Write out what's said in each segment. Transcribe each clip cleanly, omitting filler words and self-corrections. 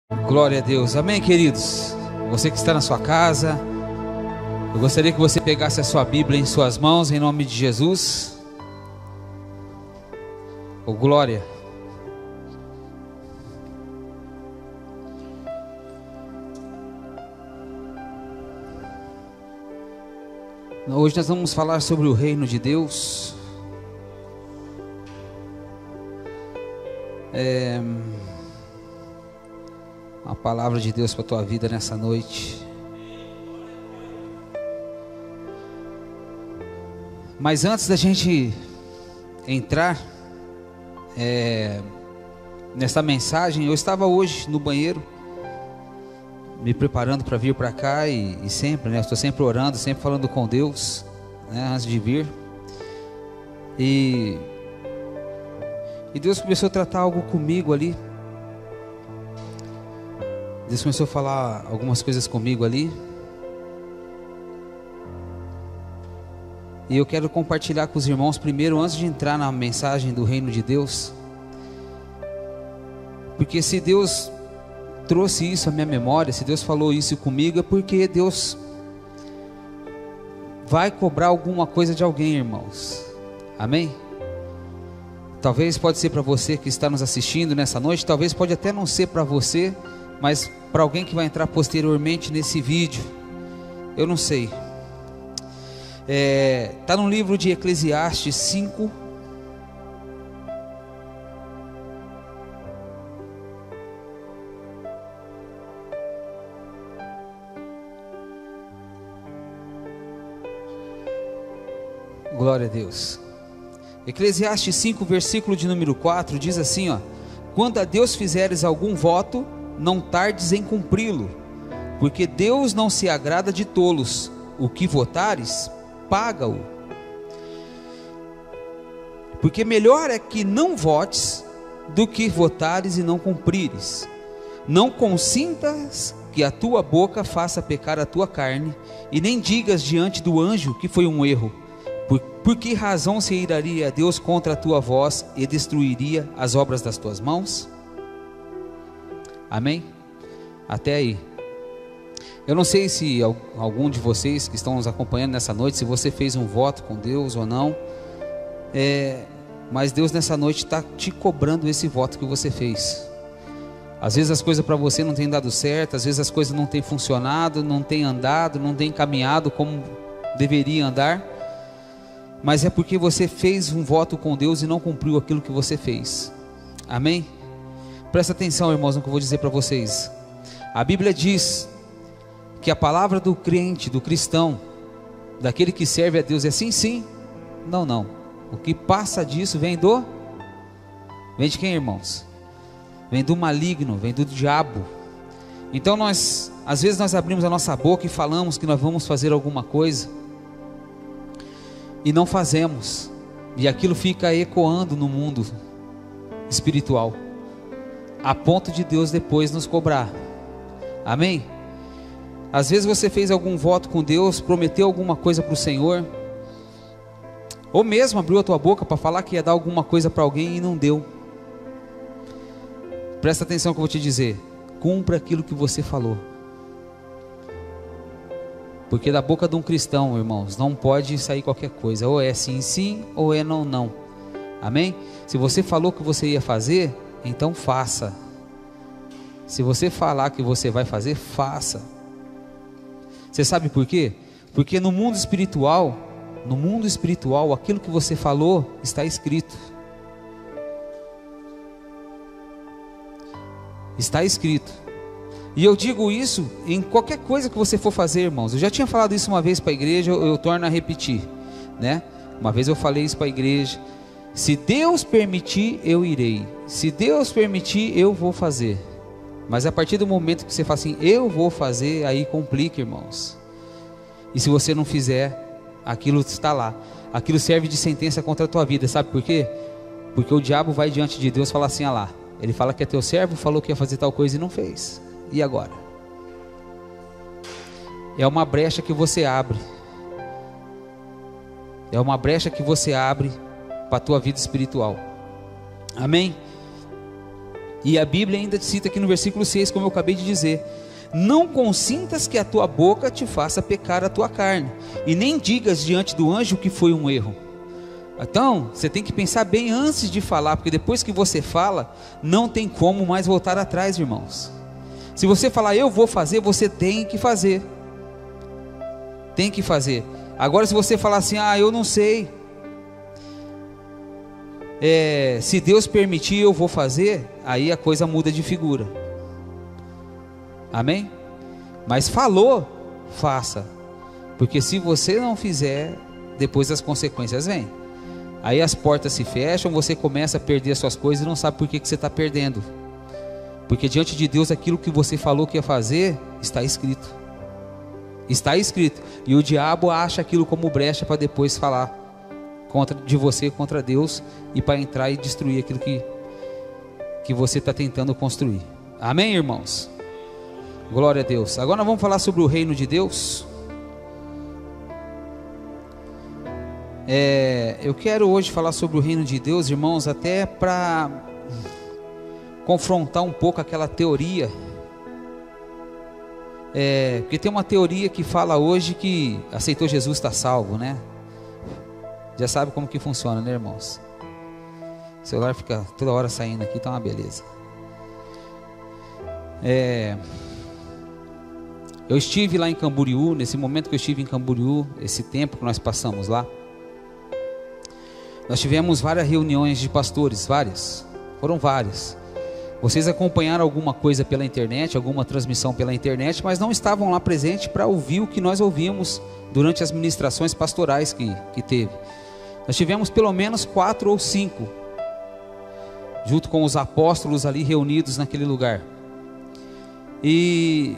Glória a Deus, amém, queridos? Você que está na sua casa, eu gostaria que você pegasse a sua Bíblia em suas mãos, em nome de Jesus. Oh, glória. Hoje nós vamos falar sobre o reino de Deus. A palavra de Deus para a tua vida nessa noite. Mas antes da gente entrar nessa mensagem, eu estava hoje no banheiro, me preparando para vir para cá e sempre, né? Estou sempre orando, sempre falando com Deus, né? Antes de vir. E Deus começou a tratar algo comigo ali. Deus começou a falar algumas coisas comigo ali. E eu quero compartilhar com os irmãos primeiro, antes de entrar na mensagem do reino de Deus. Porque se Deus trouxe isso à minha memória, se Deus falou isso comigo, é porque Deus vai cobrar alguma coisa de alguém, irmãos. Amém? Talvez pode ser para você que está nos assistindo nessa noite, talvez pode até não ser para você, mas para alguém que vai entrar posteriormente nesse vídeo, eu não sei. Está no livro de Eclesiastes 5. Glória a Deus. Eclesiastes 5, versículo de número 4, diz assim, ó: quando a Deus fizeres algum voto, não tardes em cumpri-lo, porque Deus não se agrada de tolos. O que votares, paga-o. Porque melhor é que não votes do que votares e não cumprires. Não consintas que a tua boca faça pecar a tua carne, e nem digas diante do anjo que foi um erro. Por que razão se iraria Deus contra a tua voz e destruiria as obras das tuas mãos? Amém? Até aí. Eu não sei se algum de vocês que estão nos acompanhando nessa noite, se você fez um voto com Deus ou não, mas Deus nessa noite está te cobrando esse voto que você fez. Às vezes as coisas para você não têm dado certo, às vezes as coisas não têm funcionado, não têm andado, não têm caminhado como deveria andar, mas é porque você fez um voto com Deus e não cumpriu aquilo que você fez. Amém? Presta atenção, irmãos, no que eu vou dizer para vocês. A Bíblia diz que a palavra do crente, do cristão, daquele que serve a Deus é sim, sim, não, não. O que passa disso vem de quem, irmãos? Vem do maligno, vem do diabo. Então às vezes nós abrimos a nossa boca e falamos que nós vamos fazer alguma coisa e não fazemos, e aquilo fica ecoando no mundo espiritual, a ponto de Deus depois nos cobrar. Amém? Às vezes você fez algum voto com Deus, prometeu alguma coisa para o Senhor, ou mesmo abriu a tua boca para falar que ia dar alguma coisa para alguém e não deu. Presta atenção que eu vou te dizer: cumpra aquilo que você falou, porque da boca de um cristão, irmãos, não pode sair qualquer coisa, ou é sim, sim, ou é não, não. Amém? Se você falou que você ia fazer, então faça. Se você falar que você vai fazer, faça. Você sabe por quê? Porque no mundo espiritual, aquilo que você falou está escrito. Está escrito. E eu digo isso em qualquer coisa que você for fazer, irmãos. Eu já tinha falado isso uma vez para a igreja, eu torno a repetir, né? Uma vez eu falei isso para a igreja: se Deus permitir, eu irei. Se Deus permitir, eu vou fazer. Mas a partir do momento que você fala assim, eu vou fazer, aí complica, irmãos. E se você não fizer, aquilo está lá. Aquilo serve de sentença contra a tua vida. Sabe por quê? Porque o diabo vai diante de Deus e fala assim, ah lá, ele fala que é teu servo, falou que ia fazer tal coisa e não fez. E agora? É uma brecha que você abre. É uma brecha que você abre para a tua vida espiritual. Amém? E a Bíblia ainda cita aqui no versículo 6, como eu acabei de dizer: não consintas que a tua boca te faça pecar a tua carne, e nem digas diante do anjo que foi um erro. Então, você tem que pensar bem antes de falar, porque depois que você fala, não tem como mais voltar atrás, irmãos. Se você falar, eu vou fazer, você tem que fazer. Tem que fazer. Agora, se você falar assim, eu não sei, se Deus permitir eu vou fazer, aí a coisa muda de figura. Amém? Mas falou, faça, porque se você não fizer, depois as consequências vêm. Aí as portas se fecham, você começa a perder as suas coisas e não sabe por que você está perdendo. Porque diante de Deus, aquilo que você falou que ia fazer, está escrito. Está escrito. E o diabo acha aquilo como brecha para depois falar de você contra Deus, e para entrar e destruir aquilo que você está tentando construir. Amém, irmãos? Glória a Deus. Agora nós vamos falar sobre o reino de Deus. Eu quero hoje falar sobre o reino de Deus, irmãos, até para confrontar um pouco aquela teoria. Porque tem uma teoria que fala hoje que aceitou Jesus está salvo, né? Já sabe como que funciona, né, irmãos? O celular fica toda hora saindo aqui, tá uma beleza. Eu estive lá em Camboriú, nesse momento que eu estive em Camboriú, esse tempo que nós passamos lá, nós tivemos várias reuniões de pastores, foram várias. Vocês acompanharam alguma coisa pela internet, alguma transmissão pela internet, mas não estavam lá presentes para ouvir o que nós ouvimos durante as ministrações pastorais que teve. Nós tivemos pelo menos 4 ou 5, junto com os apóstolos ali reunidos naquele lugar. E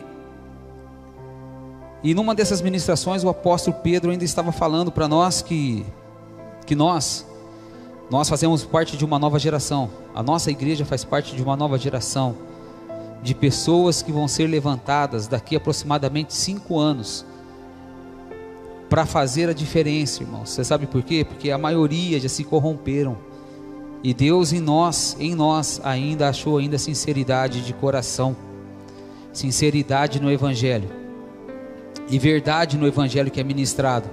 numa dessas ministrações, o apóstolo Pedro ainda estava falando para nós que nós fazemos parte de uma nova geração. A nossa igreja faz parte de uma nova geração de pessoas que vão ser levantadas daqui a aproximadamente 5 anos para fazer a diferença, irmãos. Você sabe por quê? Porque a maioria já se corromperam, e Deus em nós ainda achou ainda sinceridade de coração, sinceridade no evangelho e verdade no evangelho que é ministrado.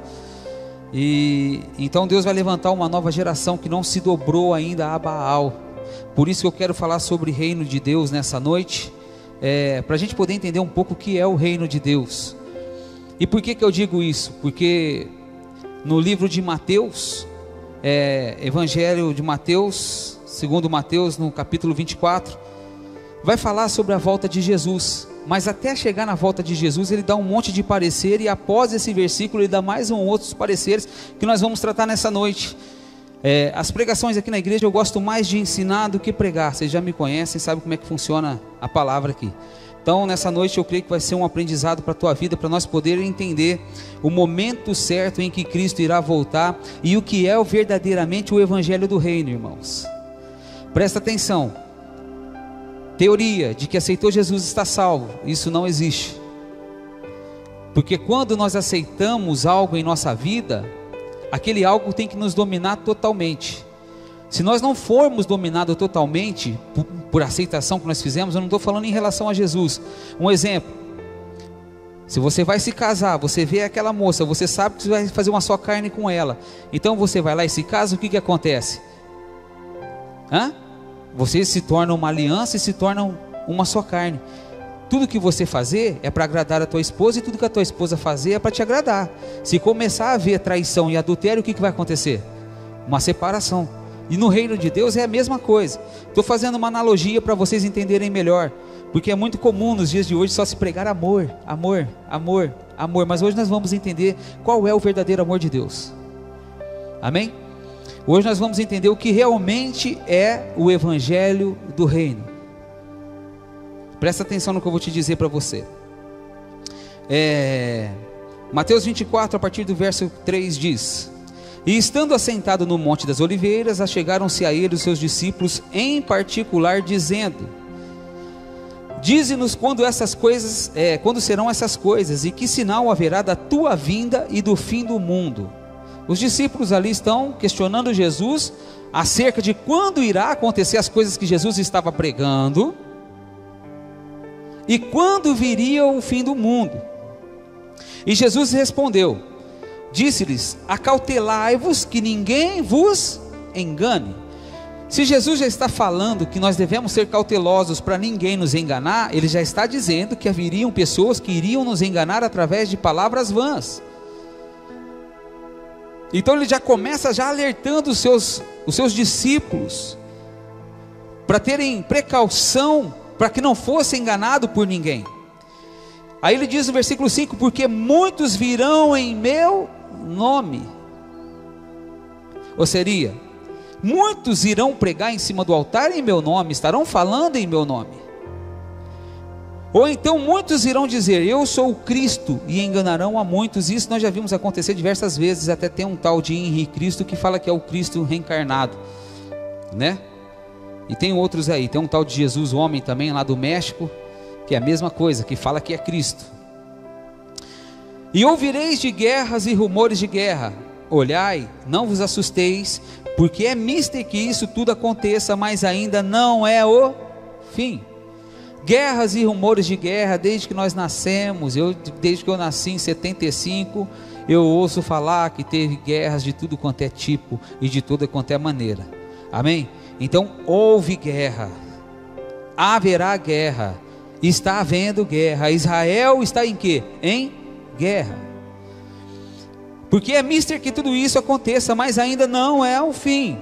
E então Deus vai levantar uma nova geração que não se dobrou ainda a Baal. Por isso que eu quero falar sobre o reino de Deus nessa noite, para a gente poder entender um pouco o que é o reino de Deus. E por que eu digo isso? Porque no livro de Mateus, Evangelho de Mateus, segundo Mateus, no capítulo 24, vai falar sobre a volta de Jesus. Mas até chegar na volta de Jesus, ele dá um monte de parecer, e após esse versículo ele dá mais outros pareceres que nós vamos tratar nessa noite. As pregações aqui na igreja eu gosto mais de ensinar do que pregar. Vocês já me conhecem, sabem como é que funciona a palavra aqui. Então nessa noite eu creio que vai ser um aprendizado para a tua vida, para nós podermos entender o momento certo em que Cristo irá voltar e o que é verdadeiramente o evangelho do reino, irmãos. Presta atenção. Teoria de que aceitou Jesus está salvo, isso não existe. Porque quando nós aceitamos algo em nossa vida, aquele algo tem que nos dominar totalmente. Se nós não formos dominados totalmente por aceitação que nós fizemos, eu não estou falando em relação a Jesus. Um exemplo: se você vai se casar, você vê aquela moça, você sabe que você vai fazer uma só carne com ela, então você vai lá e se casa, o que acontece? Vocês se tornam uma aliança e se tornam uma só carne. Tudo que você fazer é para agradar a tua esposa, e tudo que a tua esposa fazer é para te agradar. Se começar a haver traição e adultério, o que vai acontecer? Uma separação. E no reino de Deus é a mesma coisa. Estou fazendo uma analogia para vocês entenderem melhor, porque é muito comum nos dias de hoje só se pregar amor, amor, amor, amor. Mas hoje nós vamos entender qual é o verdadeiro amor de Deus. Amém? Hoje nós vamos entender o que realmente é o evangelho do reino. Presta atenção no que eu vou te dizer para você. Mateus 24, a partir do verso 3 diz: E estando assentado no Monte das Oliveiras, achegaram-se a ele os seus discípulos em particular, dizendo: Dize-nos quando serão essas coisas, e que sinal haverá da tua vinda e do fim do mundo? Os discípulos ali estão questionando Jesus acerca de quando irá acontecer as coisas que Jesus estava pregando e quando viria o fim do mundo. E Jesus respondeu, disse-lhes: acautelai-vos que ninguém vos engane. Se Jesus já está falando que nós devemos ser cautelosos para ninguém nos enganar, ele já está dizendo que haveriam pessoas que iriam nos enganar através de palavras vãs. Então ele já começa alertando os seus discípulos para terem precaução, para que não fosse enganado por ninguém. Aí ele diz no versículo 5: porque muitos virão em meu nome. Ou seria, muitos irão pregar em cima do altar em meu nome, estarão falando em meu nome. Ou então muitos irão dizer: eu sou o Cristo, e enganarão a muitos. Isso nós já vimos acontecer diversas vezes. Até tem um tal de Henri Cristo que fala que é o Cristo reencarnado, né? E tem outros aí, tem um tal de Jesus homem também lá do México, que é a mesma coisa, que fala que é Cristo. E ouvireis de guerras e rumores de guerra. Olhai, não vos assusteis, porque é mister que isso tudo aconteça, mas ainda não é o fim. Guerras e rumores de guerra, desde que nós nascemos, desde que eu nasci em 75, eu ouço falar que teve guerras de tudo quanto é tipo e de toda quanto é maneira. Amém? Então houve guerra, haverá guerra, está havendo guerra. Israel está em quê? Em guerra. Porque é mister que tudo isso aconteça, mas ainda não é o fim.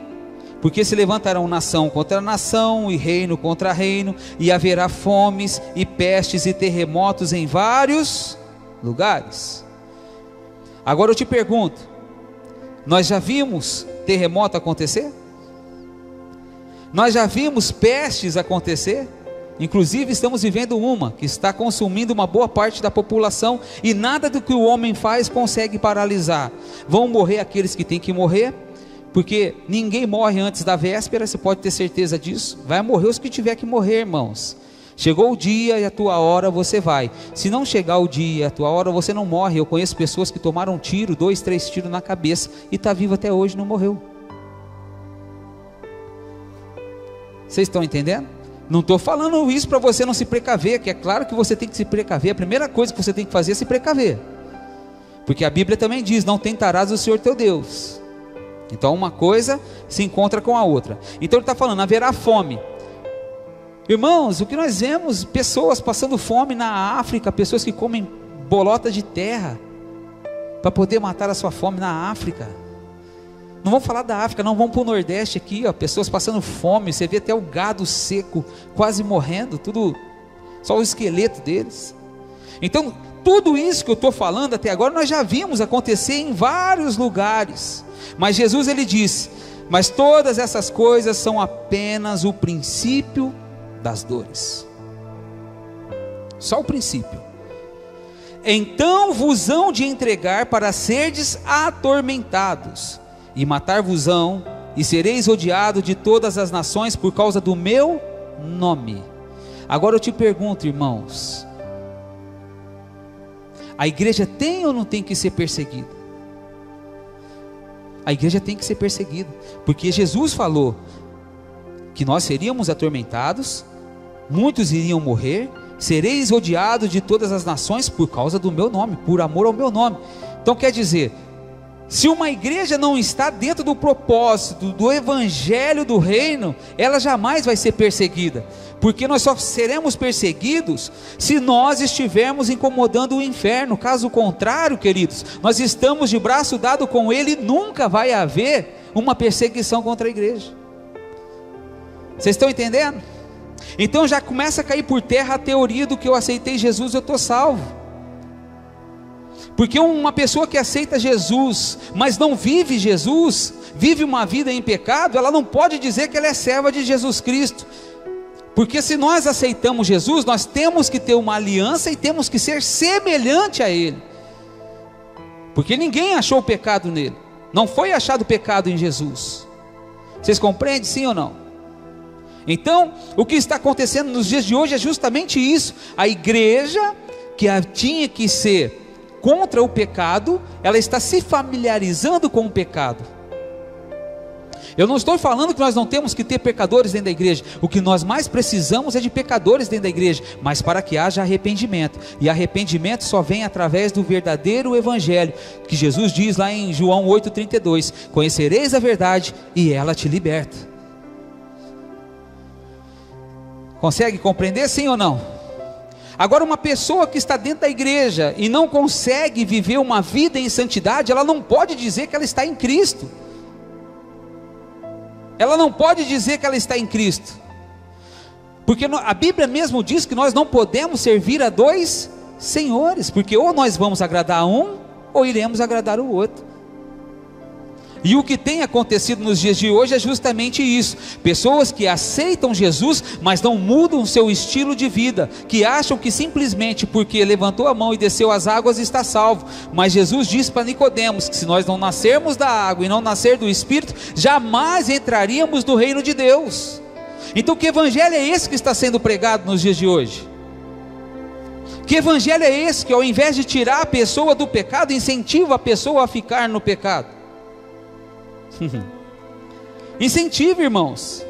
Porque se levantarão nação contra nação e reino contra reino, e haverá fomes e pestes e terremotos em vários lugares. Agora eu te pergunto, nós já vimos terremoto acontecer? Nós já vimos pestes acontecer? Inclusive estamos vivendo uma que está consumindo uma boa parte da população, e nada do que o homem faz consegue paralisar. Vão morrer aqueles que têm que morrer, porque ninguém morre antes da véspera, você pode ter certeza disso. Vai morrer os que tiver que morrer, irmãos. Chegou o dia e a tua hora, você vai. Se não chegar o dia e a tua hora, você não morre. Eu conheço pessoas que tomaram um tiro, 2, 3 tiros na cabeça, e está vivo até hoje, não morreu. Vocês estão entendendo? Não estou falando isso para você não se precaver, que é claro que você tem que se precaver. A primeira coisa que você tem que fazer é se precaver, porque a Bíblia também diz: não tentarás o Senhor teu Deus. Então uma coisa se encontra com a outra. Então ele está falando: haverá fome. Irmãos, o que nós vemos, pessoas passando fome na África, pessoas que comem bolota de terra para poder matar a sua fome na África. Não vamos falar da África, não, vamos para o Nordeste aqui, ó, pessoas passando fome. Você vê até o gado seco, quase morrendo, tudo, só o esqueleto deles. Então tudo isso que eu estou falando até agora, nós já vimos acontecer em vários lugares. Mas Jesus, ele disse: mas todas essas coisas são apenas o princípio das dores. Só o princípio. Então vos hão de entregar para serdes atormentados, e matar-vos-ão, e sereis odiados de todas as nações por causa do meu nome. Agora eu te pergunto, irmãos, a igreja tem ou não tem que ser perseguida? A igreja tem que ser perseguida, porque Jesus falou que nós seríamos atormentados, muitos iriam morrer, sereis odiados de todas as nações por causa do meu nome, por amor ao meu nome. Então quer dizer, se uma igreja não está dentro do propósito do evangelho do reino, ela jamais vai ser perseguida, porque nós só seremos perseguidos se nós estivermos incomodando o inferno. Caso contrário, queridos, nós estamos de braço dado com ele, e nunca vai haver uma perseguição contra a igreja. Vocês estão entendendo? Então já começa a cair por terra a teoria do que eu aceitei Jesus, eu estou salvo. Porque uma pessoa que aceita Jesus, mas não vive Jesus, vive uma vida em pecado, ela não pode dizer que ela é serva de Jesus Cristo. Porque se nós aceitamos Jesus, nós temos que ter uma aliança e temos que ser semelhante a Ele. Porque ninguém achou pecado nele, não foi achado pecado em Jesus. Vocês compreendem, sim ou não? Então, o que está acontecendo nos dias de hoje é justamente isso. A igreja que tinha que ser contra o pecado, ela está se familiarizando com o pecado. Eu não estou falando que nós não temos que ter pecadores dentro da igreja. O que nós mais precisamos é de pecadores dentro da igreja, mas para que haja arrependimento. E arrependimento só vem através do verdadeiro evangelho, que Jesus diz lá em João 8,32: conhecereis a verdade e ela te liberta. Consegue compreender, sim ou não? Agora, uma pessoa que está dentro da igreja e não consegue viver uma vida em santidade, ela não pode dizer que ela está em Cristo. Ela não pode dizer que ela está em Cristo, porque a Bíblia mesmo diz que nós não podemos servir a dois senhores, porque ou nós vamos agradar a um, ou iremos agradar o outro. E o que tem acontecido nos dias de hoje é justamente isso: pessoas que aceitam Jesus, mas não mudam seu estilo de vida, que acham que simplesmente porque levantou a mão e desceu as águas está salvo. Mas Jesus disse para Nicodemos que se nós não nascermos da água e não nascer do Espírito, jamais entraríamos no reino de Deus. Então que evangelho é esse que está sendo pregado nos dias de hoje? Que evangelho é esse que, ao invés de tirar a pessoa do pecado, incentiva a pessoa a ficar no pecado? Incentive, irmãos.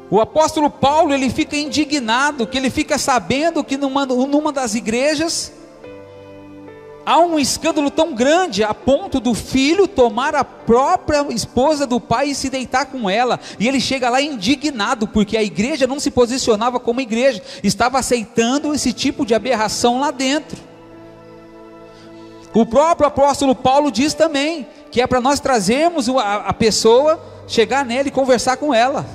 O apóstolo Paulo, ele fica indignado, que ele fica sabendo que numa das igrejas há um escândalo tão grande, a ponto do filho tomar a própria esposa do pai e se deitar com ela. E ele chega lá indignado, porque a igreja não se posicionava como igreja, estava aceitando esse tipo de aberração lá dentro. O próprio apóstolo Paulo diz também que é para nós trazermos a pessoa, chegar nela e conversar com ela.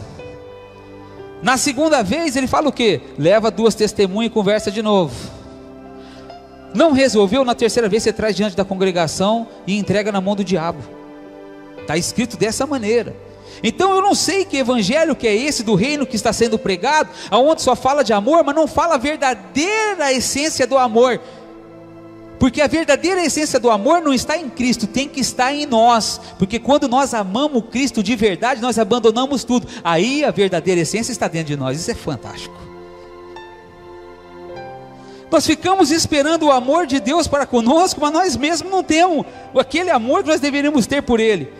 Na segunda vez ele fala o quê? Leva 2 testemunhas e conversa de novo. Não resolveu, na terceira vez você traz diante da congregação e entrega na mão do diabo. Está escrito dessa maneira. Então eu não sei que evangelho que é esse do reino que está sendo pregado, aonde só fala de amor, mas não fala a verdadeira essência do amor. Porque a verdadeira essência do amor não está em Cristo, tem que estar em nós. Porque quando nós amamos Cristo de verdade, nós abandonamos tudo. Aí a verdadeira essência está dentro de nós. Isso é fantástico. Nós ficamos esperando o amor de Deus para conosco, mas nós mesmos não temos aquele amor que nós deveríamos ter por Ele.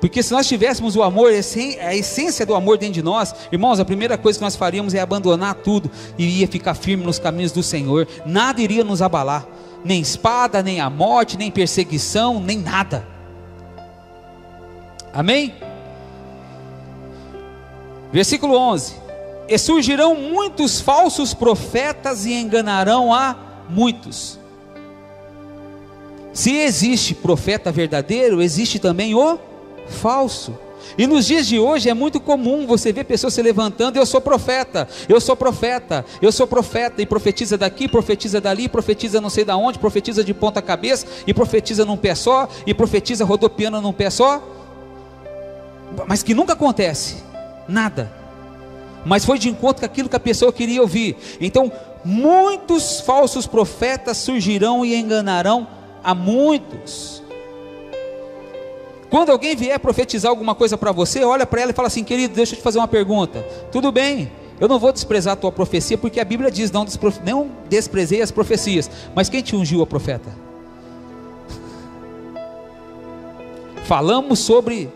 Porque se nós tivéssemos o amor, a essência do amor dentro de nós, irmãos, a primeira coisa que nós faríamos é abandonar tudo e ia ficar firme nos caminhos do Senhor. Nada iria nos abalar. Nem espada, nem a morte, nem perseguição, nem nada. Amém? Versículo 11: e surgirão muitos falsos profetas e enganarão a muitos. Se existe profeta verdadeiro, existe também o falso. E nos dias de hoje é muito comum você ver pessoas se levantando: eu sou profeta, eu sou profeta, eu sou profeta, e profetiza daqui, profetiza dali, profetiza não sei da onde, profetiza de ponta cabeça, e profetiza num pé só, e profetiza rodopiando num pé só, mas que nunca acontece nada, mas foi de encontro com aquilo que a pessoa queria ouvir. Então muitos falsos profetas surgirão e enganarão a muitos. Quando alguém vier profetizar alguma coisa para você, olha para ela e fala assim: querido, deixa eu te fazer uma pergunta. Tudo bem, eu não vou desprezar a tua profecia, porque a Bíblia diz: não desprezei as profecias. Mas quem te ungiu a profeta? Falamos sobre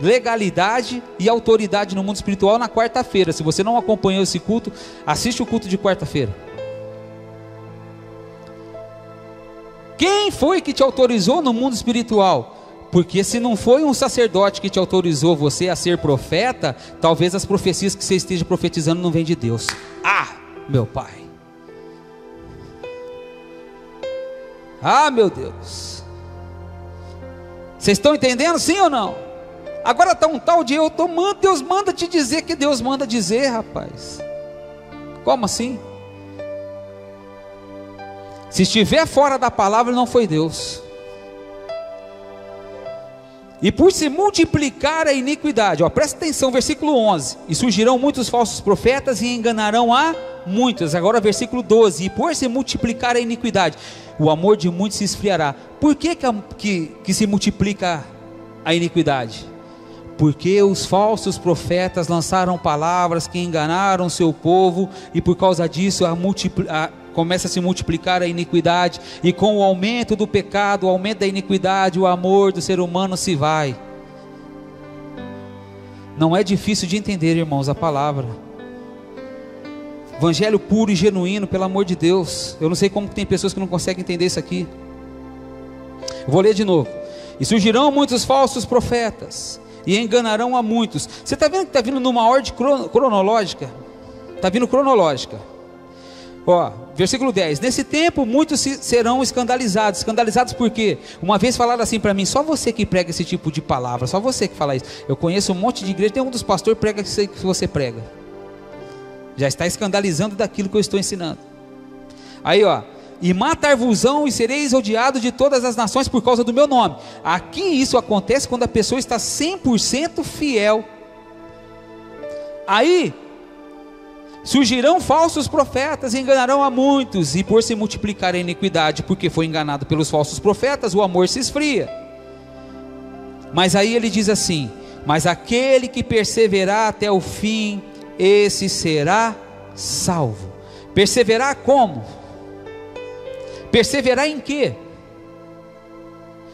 legalidade e autoridade no mundo espiritual na quarta-feira. Se você não acompanhou esse culto, assiste o culto de quarta-feira. Quem foi que te autorizou no mundo espiritual? Porque se não foi um sacerdote que te autorizou você a ser profeta, talvez as profecias que você esteja profetizando não vêm de Deus. Ah, meu pai. Ah, meu Deus. Vocês estão entendendo, sim ou não? Agora está um tal de Deus manda te dizer que Deus manda dizer, rapaz. Como assim? Se estiver fora da palavra, não foi Deus. E por se multiplicar a iniquidade, presta atenção, versículo 11: e surgirão muitos falsos profetas e enganarão a muitos. Agora versículo 12: e por se multiplicar a iniquidade, o amor de muitos se esfriará. Por que se multiplica a iniquidade? Porque os falsos profetas lançaram palavras que enganaram o seu povo, e por causa disso começa a se multiplicar a iniquidade, e com o aumento do pecado, o aumento da iniquidade, o amor do ser humano se vai. Não é difícil de entender, irmãos, a palavra. Evangelho puro e genuíno, pelo amor de Deus. Eu não sei como tem pessoas que não conseguem entender isso aqui. Eu vou ler de novo. E surgirão muitos falsos profetas, e enganarão a muitos. Você está vendo que está vindo numa ordem cronológica? Está vindo cronológica. Ó, versículo 10. Nesse tempo muitos serão escandalizados. Escandalizados por quê? Uma vez falaram assim para mim: só você que prega esse tipo de palavra, só você que fala isso. Eu conheço um monte de igreja, tem um dos pastores que prega isso que você prega. Já está escandalizando daquilo que eu estou ensinando. Aí ó, e matar-vos-ão e sereis odiados de todas as nações por causa do meu nome. Aqui isso acontece quando a pessoa está 100% fiel. Aí surgirão falsos profetas e enganarão a muitos, e por se multiplicar a iniquidade, porque foi enganado pelos falsos profetas, o amor se esfria. Mas aí ele diz assim: mas aquele que perseverar até o fim, esse será salvo. Perseverar como? Perseverar em quê?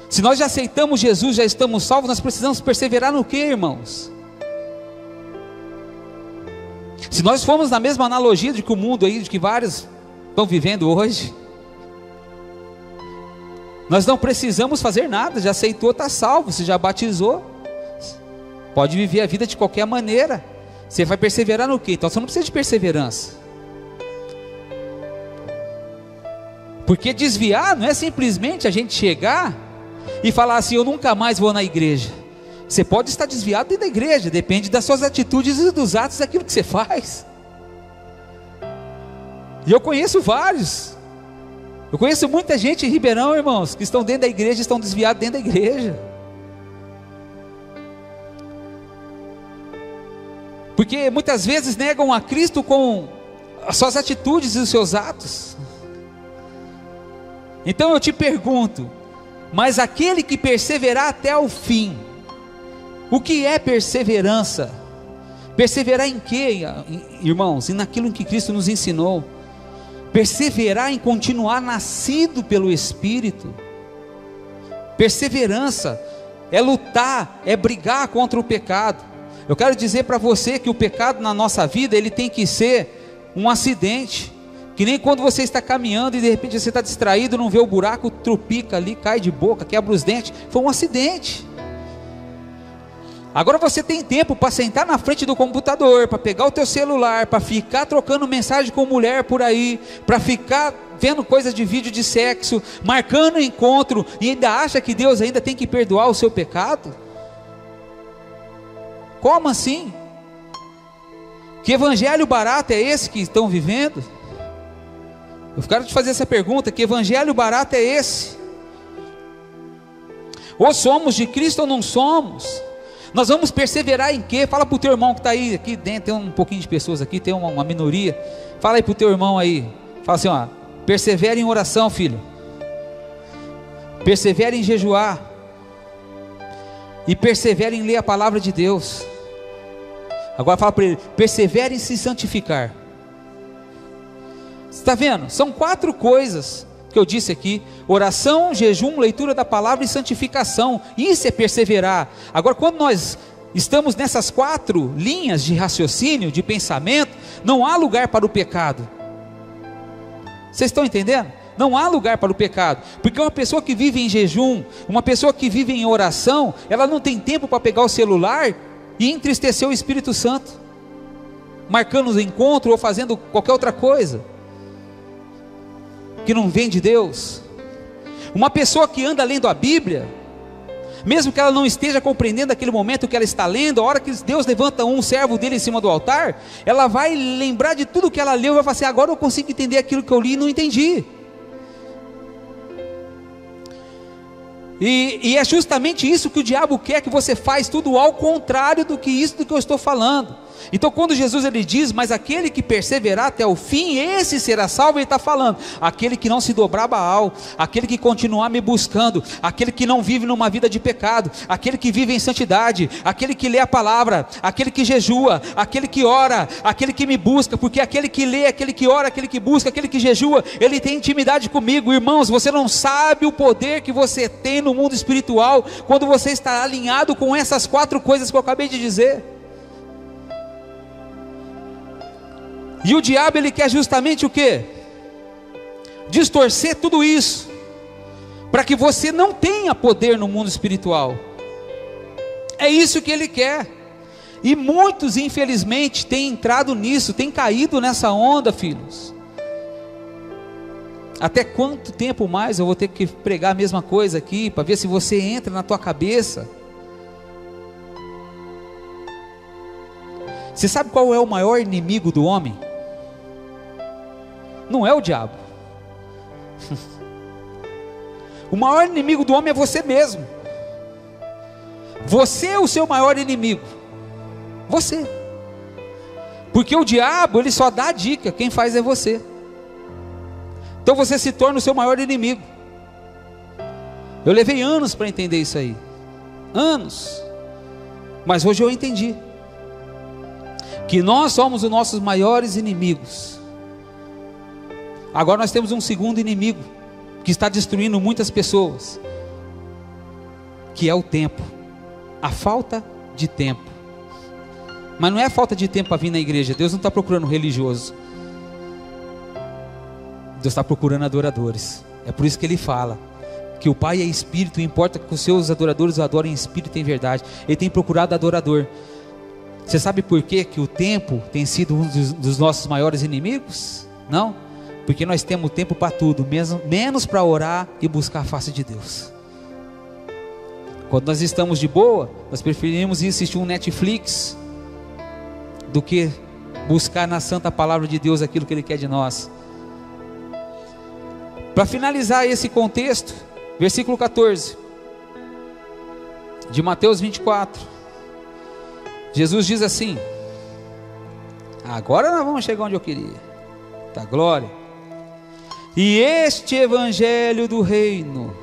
Se nós já aceitamos Jesus, já estamos salvos, nós precisamos perseverar no quê, irmãos? Se nós formos na mesma analogia de que o mundo aí, de que vários estão vivendo hoje, nós não precisamos fazer nada, já aceitou, está salvo, você já batizou, pode viver a vida de qualquer maneira. Você vai perseverar no quê? Então você não precisa de perseverança. Porque desviar não é simplesmente a gente chegar e falar assim: eu nunca mais vou na igreja. Você pode estar desviado dentro da igreja, depende das suas atitudes e dos atos daquilo que você faz. E eu conheço vários. Eu conheço muita gente em Ribeirão, irmãos, que estão dentro da igreja, estão desviados dentro da igreja. Porque muitas vezes negam a Cristo com as suas atitudes e os seus atos. Então eu te pergunto: mas aquele que perseverar até o fim, o que é perseverança? Perseverar em quê, irmãos? E naquilo em que Cristo nos ensinou. Perseverar em continuar nascido pelo Espírito. Perseverança é lutar, é brigar contra o pecado. Eu quero dizer para você que o pecado na nossa vida, ele tem que ser um acidente. Que nem quando você está caminhando e de repente você está distraído, não vê o buraco, trupica ali, cai de boca, quebra os dentes. Foi um acidente. Agora você tem tempo para sentar na frente do computador, para pegar o teu celular, para ficar trocando mensagem com mulher por aí, para ficar vendo coisas de vídeo de sexo, marcando encontro, e ainda acha que Deus ainda tem que perdoar o seu pecado? Como assim? Que evangelho barato é esse que estão vivendo? Eu quero te fazer essa pergunta: que evangelho barato é esse? Ou somos de Cristo ou não somos? Nós vamos perseverar em quê? Fala para o teu irmão que está aí, aqui dentro tem um pouquinho de pessoas aqui, tem uma minoria. Fala aí para o teu irmão aí, fala assim, ó: persevere em oração, filho. Persevere em jejuar. E persevere em ler a palavra de Deus. Agora fala para ele: persevere em se santificar. Você está vendo? São 4 coisas que eu disse aqui: oração, jejum, leitura da palavra e santificação. Isso é perseverar. Agora, quando nós estamos nessas 4 linhas de raciocínio, de pensamento, não há lugar para o pecado. Vocês estão entendendo? Não há lugar para o pecado, porque uma pessoa que vive em jejum, uma pessoa que vive em oração, ela não tem tempo para pegar o celular e entristecer o Espírito Santo, marcando o encontro ou fazendo qualquer outra coisa que não vem de Deus. Uma pessoa que anda lendo a Bíblia, mesmo que ela não esteja compreendendo aquele momento que ela está lendo, a hora que Deus levanta um servo dele em cima do altar, ela vai lembrar de tudo que ela leu e vai falar assim: agora eu consigo entender aquilo que eu li e não entendi. E é justamente isso que o diabo quer, que você faz tudo ao contrário do que eu estou falando. Então quando Jesus ele diz, mas aquele que perseverar até o fim, esse será salvo, ele está falando, aquele que não se dobrar a Baal, aquele que continuar me buscando, aquele que não vive numa vida de pecado, aquele que vive em santidade, aquele que lê a palavra, aquele que jejua, aquele que ora, aquele que me busca, porque aquele que lê, aquele que ora, aquele que busca, aquele que jejua, ele tem intimidade comigo. Irmãos, você não sabe o poder que você tem no mundo espiritual, quando você está alinhado com essas 4 coisas que eu acabei de dizer. E o diabo ele quer justamente o quê? Distorcer tudo isso, para que você não tenha poder no mundo espiritual. É isso que ele quer. E muitos infelizmente têm entrado nisso, têm caído nessa onda, filhos. Até quanto tempo mais eu vou ter que pregar a mesma coisa aqui, para ver se você entra na tua cabeça? Você sabe qual é o maior inimigo do homem? Não é o diabo. O maior inimigo do homem é você mesmo. Você é o seu maior inimigo. Você. Porque o diabo ele só dá a dica, quem faz é você. Então você se torna o seu maior inimigo. Eu levei anos para entender isso aí. Anos. Mas hoje eu entendi que nós somos os nossos maiores inimigos. Agora nós temos um segundo inimigo que está destruindo muitas pessoas, que é o tempo, a falta de tempo. Mas não é falta de tempo para vir na igreja. Deus não está procurando religioso, Deus está procurando adoradores. É por isso que Ele fala que o Pai é Espírito, importa que os seus adoradores o adorem em Espírito e em verdade. Ele tem procurado adorador. Você sabe por quê que o tempo tem sido um dos nossos maiores inimigos? Não? Porque nós temos tempo para tudo, menos para orar e buscar a face de Deus. Quando nós estamos de boa, nós preferimos ir assistir um Netflix do que buscar na santa palavra de Deus aquilo que Ele quer de nós. Para finalizar esse contexto, versículo 14 de Mateus 24, Jesus diz assim: agora nós vamos chegar onde eu queria, da glória. E este evangelho do reino,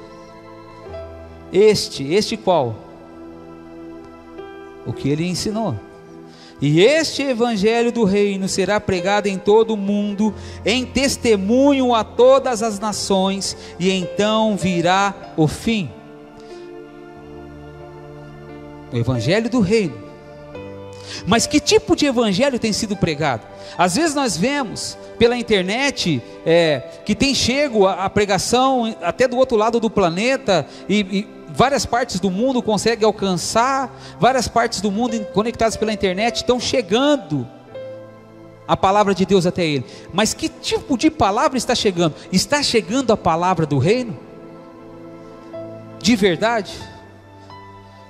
este qual? O que ele ensinou. E este evangelho do reino será pregado em todo o mundo, em testemunho a todas as nações, e então virá o fim. O evangelho do reino. Mas que tipo de evangelho tem sido pregado? Às vezes nós vemos pela internet que tem chego a pregação até do outro lado do planeta, e várias partes do mundo conseguem alcançar, várias partes do mundo conectadas pela internet estão chegando a palavra de Deus até ele. Mas que tipo de palavra está chegando? Está chegando a palavra do reino? De verdade?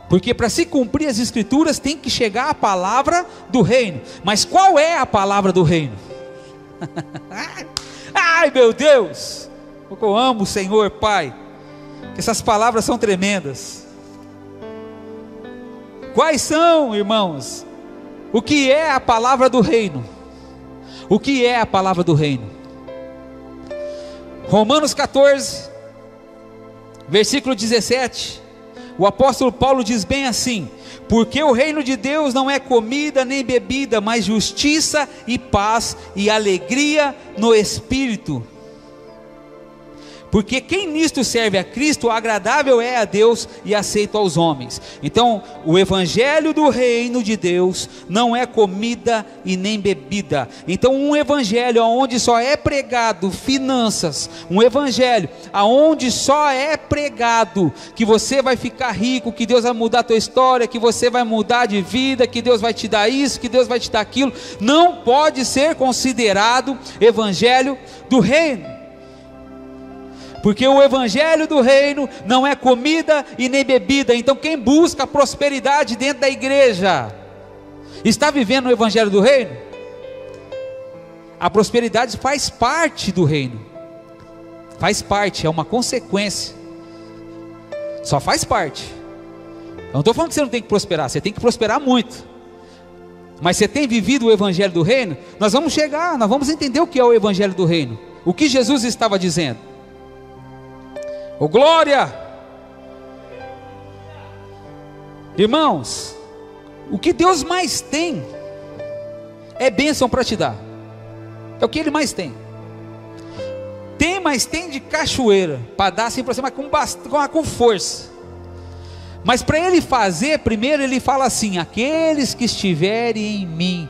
Porque para se cumprir as escrituras tem que chegar a palavra do reino. Mas qual é a palavra do reino? Ai meu Deus, eu amo o Senhor Pai, essas palavras são tremendas. Quais são, irmãos? O que é a palavra do reino? O que é a palavra do reino? Romanos 14, versículo 17, o apóstolo Paulo diz bem assim: porque o reino de Deus não é comida nem bebida, mas justiça e paz e alegria no Espírito. Porque quem nisto serve a Cristo, agradável é a Deus e aceito aos homens. Então, o evangelho do reino de Deus não é comida e nem bebida. Então, um evangelho onde só é pregado finanças, um evangelho onde só é pregado que você vai ficar rico, que Deus vai mudar a tua história, que você vai mudar de vida, que Deus vai te dar isso, que Deus vai te dar aquilo, não pode ser considerado evangelho do reino. Porque o evangelho do reino não é comida e nem bebida. Então quem busca prosperidade dentro da igreja está vivendo o evangelho do reino? A prosperidade faz parte do reino. Faz parte, é uma consequência. Só faz parte. Eu não estou falando que você não tem que prosperar, você tem que prosperar muito. Mas você tem vivido o evangelho do reino? Nós vamos chegar, nós vamos entender o que é o evangelho do reino. O que Jesus estava dizendo? Ô glória! Irmãos, o que Deus mais tem é bênção para te dar. É o que Ele mais tem. Mas tem de cachoeira para dar assim para você, mas com força. Mas para Ele fazer, primeiro Ele fala assim: aqueles que estiverem em mim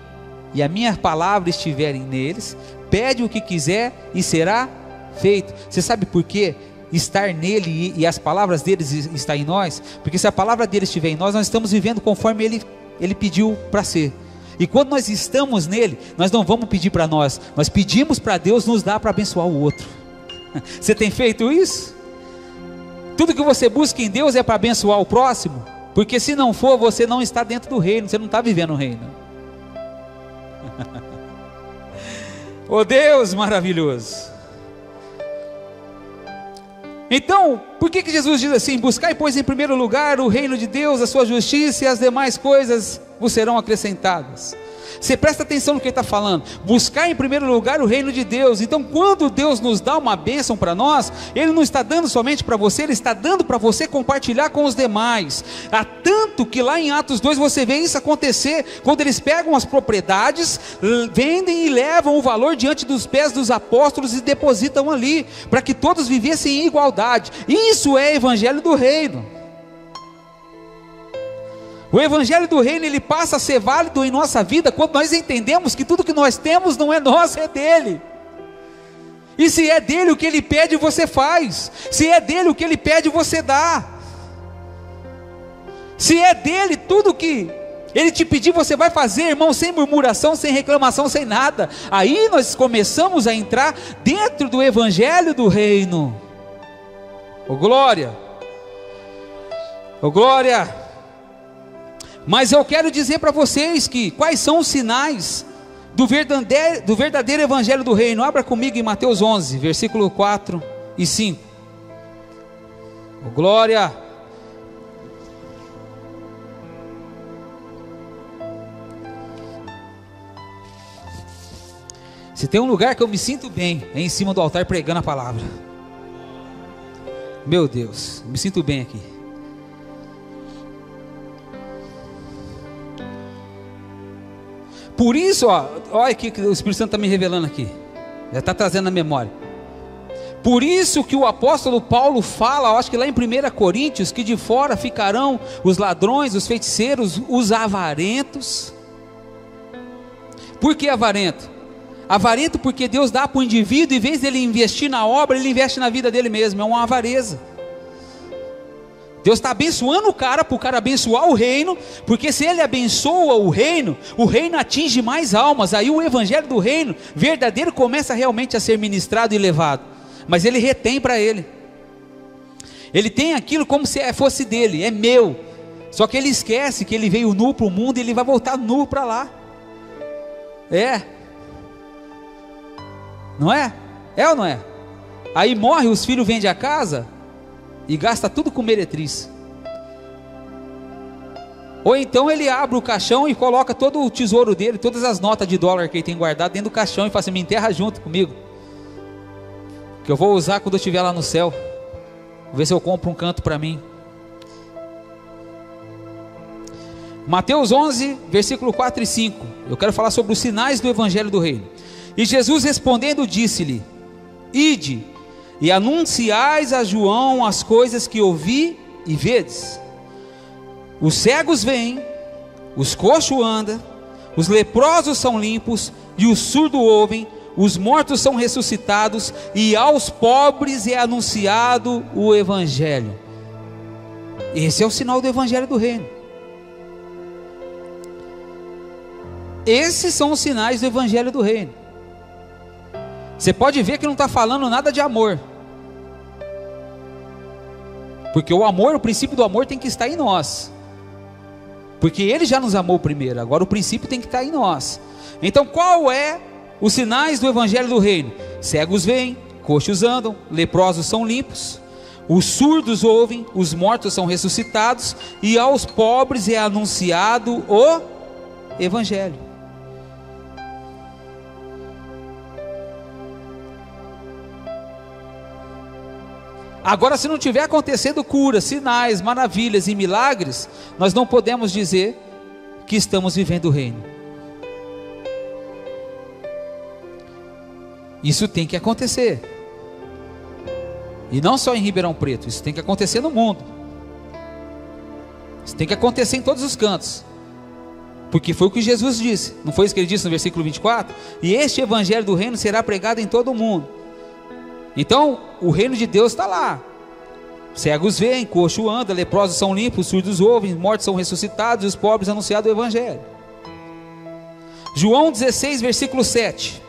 e a minha palavra estiverem neles, pede o que quiser e será feito. Você sabe por quê? Estar nele e as palavras deles estão em nós, porque se a palavra dele estiver em nós, nós estamos vivendo conforme ele pediu para ser. E quando nós estamos nele, nós não vamos pedir para nós pedimos para Deus nos dar para abençoar o outro. Você tem feito isso? Tudo que você busca em Deus é para abençoar o próximo, porque se não for, você não está dentro do reino, você não está vivendo o reino. Oh Deus maravilhoso! Então, por que Jesus diz assim: buscai pois em primeiro lugar o reino de Deus, a sua justiça, e as demais coisas vos serão acrescentadas? Você presta atenção no que ele está falando. Buscar em primeiro lugar o reino de Deus. Então quando Deus nos dá uma bênção para nós, Ele não está dando somente para você, Ele está dando para você compartilhar com os demais. Há tanto que lá em Atos 2 você vê isso acontecer, quando eles pegam as propriedades, vendem e levam o valor diante dos pés dos apóstolos e depositam ali, para que todos vivessem em igualdade. Isso é evangelho do reino. O evangelho do reino, ele passa a ser válido em nossa vida quando nós entendemos que tudo que nós temos não é nosso, é dele. E se é dele o que ele pede, você faz. Se é dele o que ele pede, você dá. Se é dele tudo que ele te pedir, você vai fazer, irmão, sem murmuração, sem reclamação, sem nada. Aí nós começamos a entrar dentro do evangelho do reino. Ô glória! Ô glória! Mas eu quero dizer para vocês que quais são os sinais do verdadeiro evangelho do reino. Abra comigo em Mateus 11, versículo 4 e 5. Oh, glória! Se tem um lugar que eu me sinto bem, é em cima do altar pregando a palavra. Meu Deus, me sinto bem aqui. Por isso, olha o que o Espírito Santo está me revelando aqui, já está trazendo na memória. Por isso que o apóstolo Paulo fala, acho que lá em 1 Coríntios, que de fora ficarão os ladrões, os feiticeiros, os avarentos. Por que avarento? Avarento porque Deus dá para o indivíduo, em vez dele investir na obra, ele investe na vida dele mesmo, é uma avareza. Deus está abençoando o cara, para o cara abençoar o reino, porque se ele abençoa o reino atinge mais almas, aí o evangelho do reino verdadeiro começa realmente a ser ministrado e levado, mas ele retém para ele, tem aquilo como se fosse dele, é meu, só que ele esquece que ele veio nu para o mundo e ele vai voltar nu para lá, não é? É ou não é? Aí morre, os filhos vendem a casa e gasta tudo com meretriz. Ou então ele abre o caixão e coloca todo o tesouro dele, todas as notas de dólar que ele tem guardado dentro do caixão e fala assim: me enterra junto comigo, que eu vou usar quando eu estiver lá no céu. Vou ver se eu compro um canto para mim. Mateus 11, versículo 4 e 5. Eu quero falar sobre os sinais do evangelho do reino. E Jesus respondendo disse-lhe: ide e anunciais a João as coisas que ouvi e vedes. Os cegos veem, os coxos andam, os leprosos são limpos, e os surdos ouvem, os mortos são ressuscitados, e aos pobres é anunciado o evangelho. Esse é o sinal do evangelho do reino. Esses são os sinais do evangelho do reino. Você pode ver que não está falando nada de amor, porque o amor, o princípio do amor tem que estar em nós, porque Ele já nos amou primeiro, agora o princípio tem que estar em nós. Então qual é os sinais do evangelho do reino? Cegos veem, coxos andam, leprosos são limpos, os surdos ouvem, os mortos são ressuscitados, e aos pobres é anunciado o evangelho. Agora, se não tiver acontecendo curas, sinais, maravilhas e milagres, nós não podemos dizer que estamos vivendo o reino. Isso tem que acontecer. E não só em Ribeirão Preto, isso tem que acontecer no mundo. Isso tem que acontecer em todos os cantos. Porque foi o que Jesus disse. Não foi isso que ele disse no versículo 24? E este evangelho do reino será pregado em todo o mundo. Então, o reino de Deus está lá. Cegos veem, coxo anda, leprosos são limpos, surdos ouvem, mortos são ressuscitados, e os pobres anunciado o evangelho. João 16, versículo 7.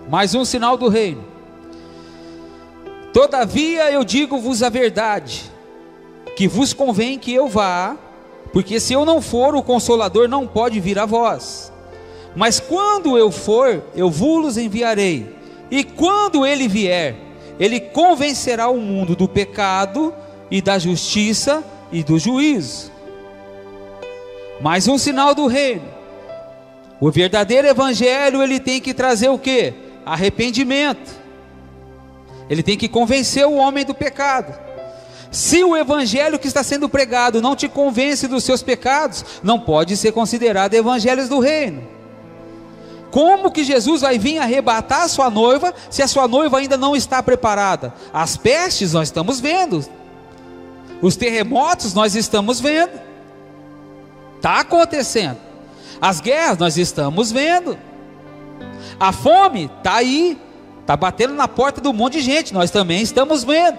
Mais um sinal do reino. Todavia eu digo-vos a verdade, que vos convém que eu vá, porque se eu não for, o Consolador não pode vir a vós. Mas quando eu for, eu vos enviarei. E quando ele vier, ele convencerá o mundo do pecado e da justiça e do juízo. Mais um sinal do reino. O verdadeiro evangelho, ele tem que trazer o quê? Arrependimento. Ele tem que convencer o homem do pecado. Se o evangelho que está sendo pregado não te convence dos seus pecados, não pode ser considerado evangelhos do reino. Como que Jesus vai vir arrebatar a sua noiva, se a sua noiva ainda não está preparada? As pestes nós estamos vendo, os terremotos nós estamos vendo, está acontecendo, as guerras nós estamos vendo, a fome está aí, está batendo na porta de um monte de gente, nós também estamos vendo.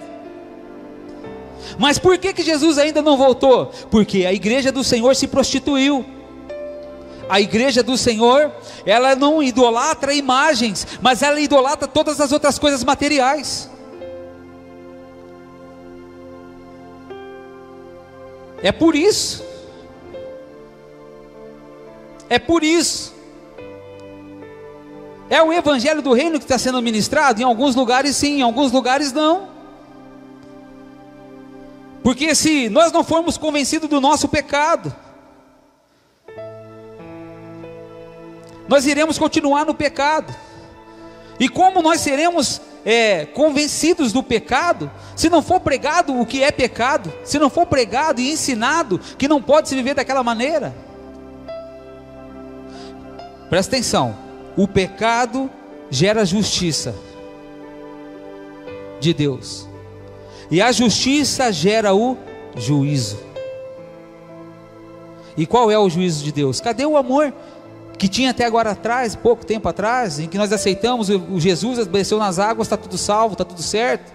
Mas por que Jesus ainda não voltou? Porque a igreja do Senhor se prostituiu. A igreja do Senhor, ela não idolatra imagens, mas ela idolatra todas as outras coisas materiais. É por isso. É por isso. É o evangelho do reino que está sendo ministrado? Em alguns lugares sim, em alguns lugares não. Porque se nós não formos convencidos do nosso pecado, nós iremos continuar no pecado. E como nós seremos convencidos do pecado, se não for pregado o que é pecado, se não for pregado e ensinado que não pode se viver daquela maneira? Presta atenção, o pecado gera justiça de Deus, e a justiça gera o juízo. E qual é o juízo de Deus? Cadê o amor que tinha até agora atrás, pouco tempo atrás, em que nós aceitamos o Jesus, desceu nas águas, está tudo salvo, está tudo certo?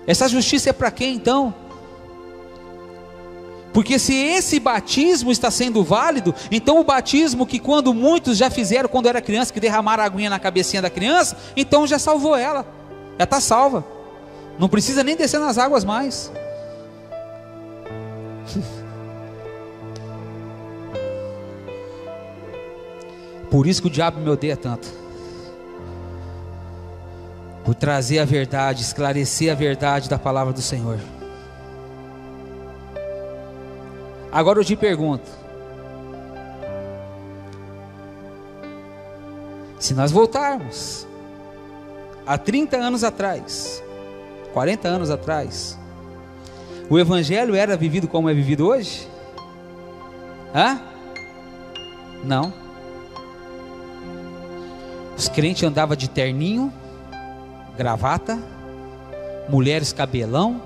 Essa justiça é para quem então? Porque se esse batismo está sendo válido, então o batismo que quando muitos já fizeram quando era criança, que derramaram a aguinha na cabecinha da criança, então já salvou ela, já está salva, não precisa nem descer nas águas mais. Por isso que o diabo me odeia tanto, por trazer a verdade, esclarecer a verdade da palavra do Senhor. Agora eu te pergunto, se nós voltarmos há 30 anos atrás, 40 anos atrás, o evangelho era vivido como é vivido hoje? Não. Os crentes andavam de terninho, gravata, mulheres cabelão,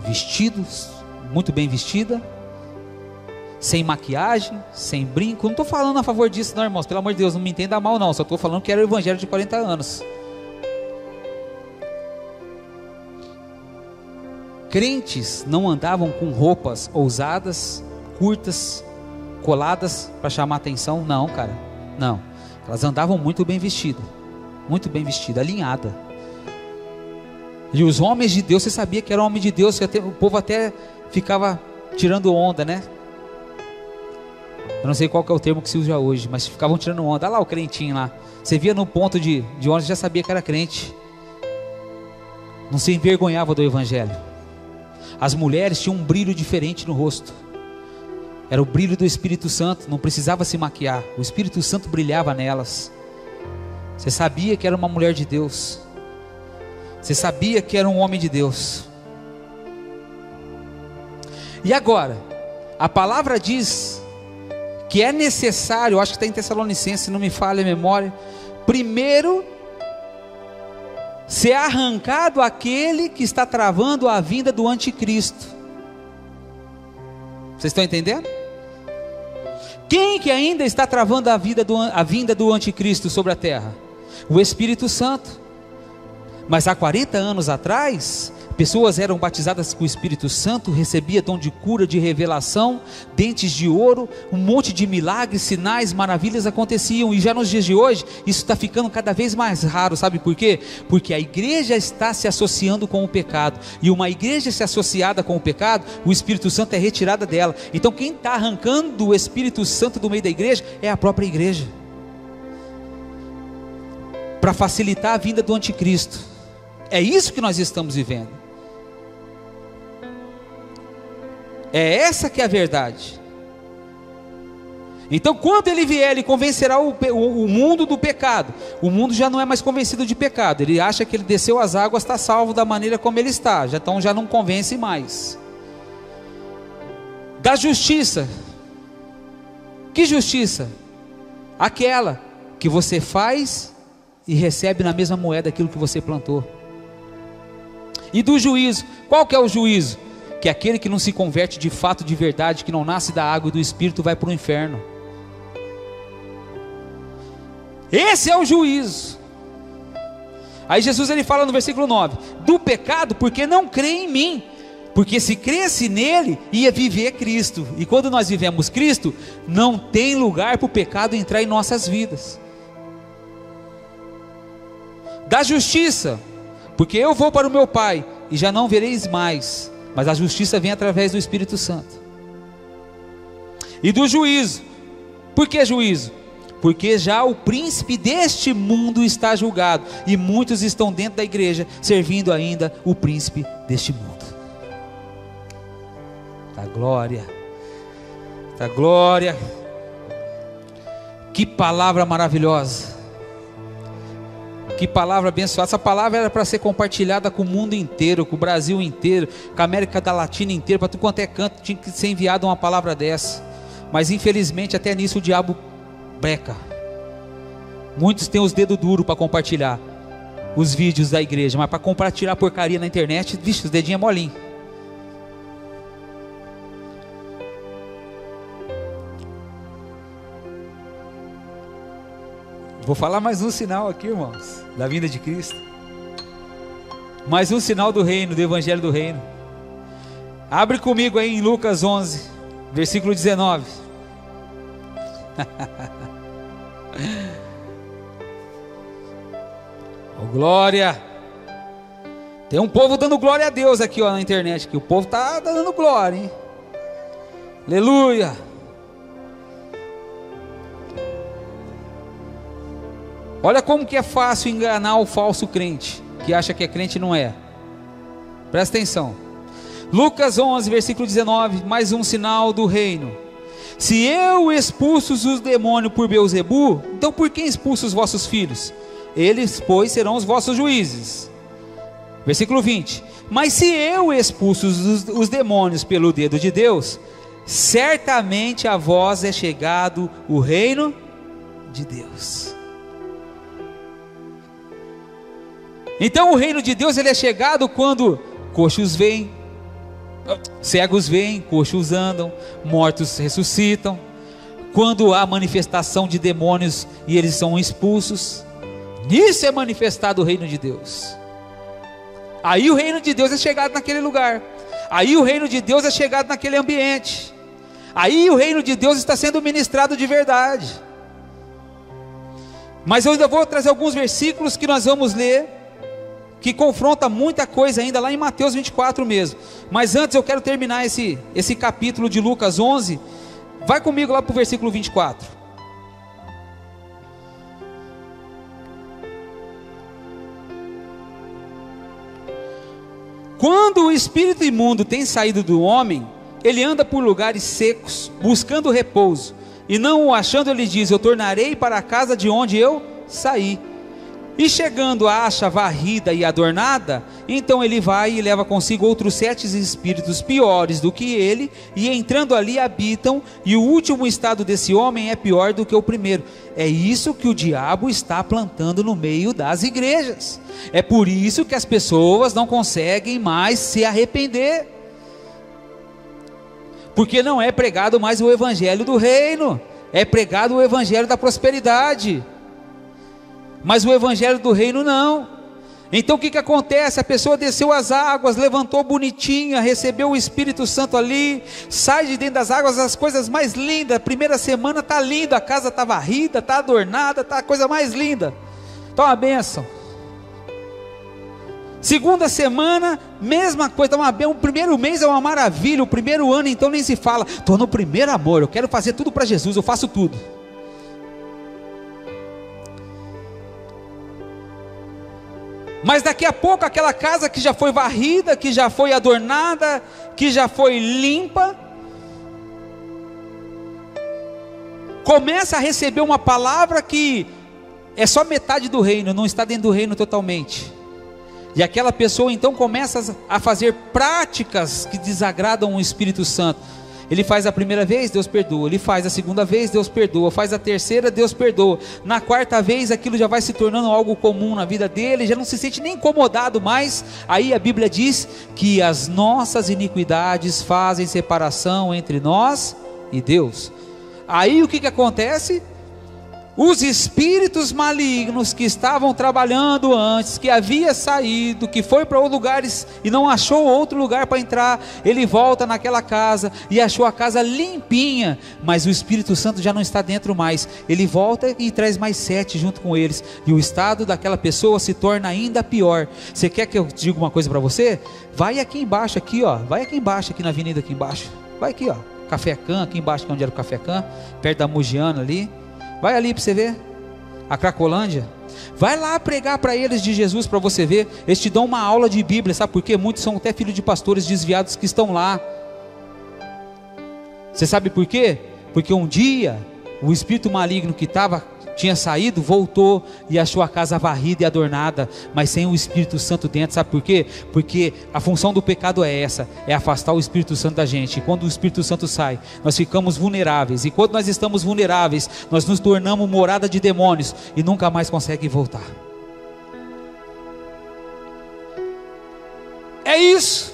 vestidos, muito bem vestida, sem maquiagem, sem brinco. Não estou falando a favor disso não, irmãos, pelo amor de Deus, não me entenda mal não, só estou falando que era o evangelho de 40 anos. Crentes não andavam com roupas ousadas, curtas, coladas para chamar atenção, não, cara, não. Elas andavam muito bem vestidas, alinhada. E os homens de Deus, você sabia que era homem de Deus, o povo até ficava tirando onda, né? Eu não sei qual que é o termo que se usa hoje, mas ficavam tirando onda. Olha lá o crentinho lá, você via no ponto de ônibus, já sabia que era crente. Não se envergonhava do evangelho. As mulheres tinham um brilho diferente no rosto. Era o brilho do Espírito Santo, não precisava se maquiar, o Espírito Santo brilhava nelas. Você sabia que era uma mulher de Deus, você sabia que era um homem de Deus. E agora, a palavra diz que é necessário, acho que está em Tessalonicenses, se não me falha a memória, primeiro ser arrancado aquele que está travando a vinda do anticristo. Vocês estão entendendo? Quem que ainda está travando a vinda do anticristo sobre a terra? O Espírito Santo. Mas há 40 anos atrás, pessoas eram batizadas com o Espírito Santo, recebia dom de cura, de revelação, dentes de ouro, um monte de milagres, sinais, maravilhas aconteciam. E já nos dias de hoje, isso está ficando cada vez mais raro. Sabe por quê? Porque a igreja está se associando com o pecado, e uma igreja se associada com o pecado, o Espírito Santo é retirada dela. Então quem está arrancando o Espírito Santo do meio da igreja é a própria igreja, para facilitar a vinda do anticristo. É isso que nós estamos vivendo. É essa que é a verdade. Então quando ele vier, ele convencerá o mundo do pecado. O mundo já não é mais convencido de pecado. Ele acha que ele desceu as águas, está salvo da maneira como ele está. Então já não convence mais. Da justiça. Que justiça? Aquela que você faz e recebe na mesma moeda aquilo que você plantou. E do juízo, qual que é o juízo? Que aquele que não se converte de fato, de verdade, que não nasce da água e do Espírito, vai para o inferno. Esse é o juízo. Aí Jesus ele fala no versículo 9, do pecado, porque não crê em mim, porque se cresce nele, ia viver Cristo, e quando nós vivemos Cristo, não tem lugar para o pecado entrar em nossas vidas. Da justiça, porque eu vou para o meu Pai, e já não vereis mais, mas a justiça vem através do Espírito Santo. E do juízo, por que juízo? Porque já o príncipe deste mundo está julgado, e muitos estão dentro da igreja, servindo ainda o príncipe deste mundo. Da glória, da glória, que palavra maravilhosa. Que palavra abençoada. Essa palavra era para ser compartilhada com o mundo inteiro, com o Brasil inteiro, com a América da Latina inteira, para tudo quanto é canto tinha que ser enviada uma palavra dessa. Mas infelizmente até nisso o diabo breca. Muitos têm os dedos duros para compartilhar os vídeos da igreja, mas para compartilhar porcaria na internet, vixe, os dedinhos é molinho. Vou falar mais um sinal aqui, irmãos, da vinda de Cristo. Mais um sinal do reino, do evangelho do reino. Abre comigo aí em Lucas 11, versículo 19. Oh, glória. Tem um povo dando glória a Deus aqui, ó, na internet, que o povo está dando glória, hein? Aleluia. Olha como que é fácil enganar o falso crente, que acha que é crente e não é. Presta atenção. Lucas 11, versículo 19, mais um sinal do reino. Se eu expulso os demônios por Beelzebu, então por quem expulso os vossos filhos? Eles, pois, serão os vossos juízes. Versículo 20. Mas se eu expulso os demônios pelo dedo de Deus, certamente a vós é chegado o reino de Deus. Então o reino de Deus ele é chegado quando coxos vêm, cegos vêm, coxos andam, mortos ressuscitam, quando há manifestação de demônios e eles são expulsos. Nisso é manifestado o reino de Deus. Aí o reino de Deus é chegado naquele lugar, aí o reino de Deus é chegado naquele ambiente, aí o reino de Deus está sendo ministrado de verdade. Mas eu ainda vou trazer alguns versículos que nós vamos ler, que confronta muita coisa ainda lá em Mateus 24 mesmo. Mas antes eu quero terminar esse capítulo de Lucas 11. Vai comigo lá para o versículo 24. Quando o espírito imundo tem saído do homem, ele anda por lugares secos, buscando repouso, e não o achando, ele diz: eu tornarei para a casa de onde eu saí. E chegando a acha varrida e adornada, então ele vai e leva consigo outros 7 espíritos piores do que ele, e entrando ali habitam, e o último estado desse homem é pior do que o primeiro. É isso que o diabo está plantando no meio das igrejas. É por isso que as pessoas não conseguem mais se arrepender, porque não é pregado mais o evangelho do reino, é pregado o evangelho da prosperidade, mas o evangelho do reino não. Então o que acontece? A pessoa desceu as águas, levantou bonitinha, recebeu o Espírito Santo ali, sai de dentro das águas, as coisas mais lindas. A primeira semana está linda, a casa está varrida, está adornada, está a coisa mais linda, está uma bênção. Segunda semana, mesma coisa, o primeiro mês é uma maravilha, o primeiro ano então nem se fala, estou no primeiro amor, eu quero fazer tudo para Jesus, eu faço tudo. Mas daqui a pouco aquela casa que já foi varrida, que já foi adornada, que já foi limpa, começa a receber uma palavra que é só metade do reino, não está dentro do reino totalmente. E aquela pessoa então começa a fazer práticas que desagradam o Espírito Santo. Ele faz a primeira vez, Deus perdoa. Ele faz a segunda vez, Deus perdoa. Faz a terceira, Deus perdoa. Na quarta vez, aquilo já vai se tornando algo comum na vida dele, já não se sente nem incomodado mais. Aí a Bíblia diz que as nossas iniquidades fazem separação entre nós e Deus. Aí o que acontece? Os espíritos malignos que estavam trabalhando antes, que havia saído, que foi para outros lugares e não achou outro lugar para entrar, ele volta naquela casa e achou a casa limpinha, mas o Espírito Santo já não está dentro mais. Ele volta e traz mais 7 junto com eles, e o estado daquela pessoa se torna ainda pior. Você quer que eu diga uma coisa para você? Vai aqui embaixo, aqui ó, vai aqui embaixo, aqui na avenida aqui embaixo, vai aqui ó, Café Can, aqui embaixo que é onde era o Café Can, perto da Mugiana ali. Vai ali para você ver, a Cracolândia. Vai lá pregar para eles de Jesus para você ver. Eles te dão uma aula de Bíblia, sabe por quê? Muitos são até filhos de pastores desviados que estão lá. Você sabe por quê? Porque um dia o espírito maligno que tinha saído, voltou e achou a casa varrida e adornada, mas sem o Espírito Santo dentro. Sabe por quê? Porque a função do pecado é essa, é afastar o Espírito Santo da gente. E quando o Espírito Santo sai, nós ficamos vulneráveis, e quando nós estamos vulneráveis, nós nos tornamos morada de demônios, e nunca mais consegue voltar. É isso,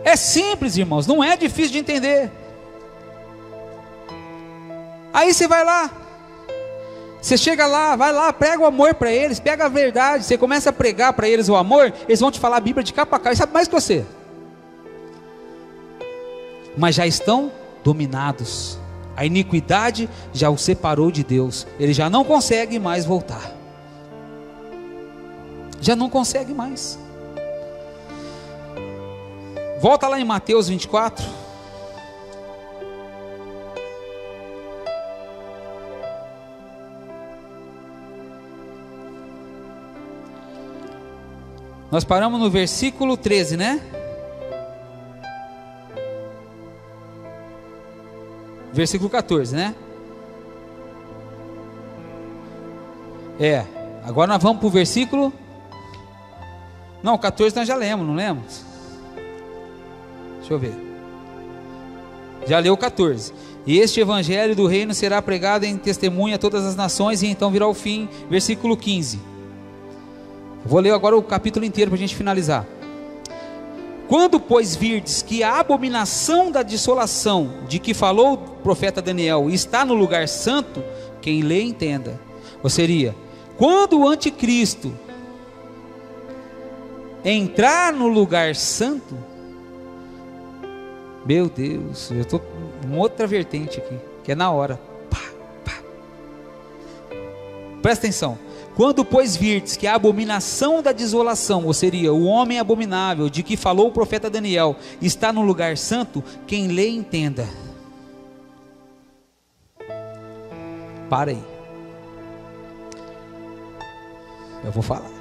é simples, irmãos, não é difícil de entender. Aí você vai lá, você chega lá, vai lá, prega o amor para eles, pega a verdade, você começa a pregar para eles o amor, eles vão te falar a Bíblia de capa a capa, e sabe mais que você, mas já estão dominados, a iniquidade já o separou de Deus, ele já não consegue mais voltar, já não consegue mais. Volta lá em Mateus 24, nós paramos no versículo 13, né? Versículo 14, né? Agora nós vamos para o versículo... Não, 14 nós já lemos, não lemos? Deixa eu ver. Já leu o 14. E este evangelho do reino será pregado em testemunha a todas as nações, e então virá o fim. Versículo 15. Vou ler agora o capítulo inteiro para a gente finalizar. Quando, pois, virdes que a abominação da dissolação, de que falou o profeta Daniel, está no lugar santo, quem lê entenda. Ou seria, quando o anticristo entrar no lugar santo, meu Deus, eu estou em outra vertente aqui, que é na hora. Presta atenção. Quando, pois, virdes que a abominação da desolação, ou seria, o homem abominável, de que falou o profeta Daniel, está no lugar santo, quem lê entenda. Para aí. Eu vou falar.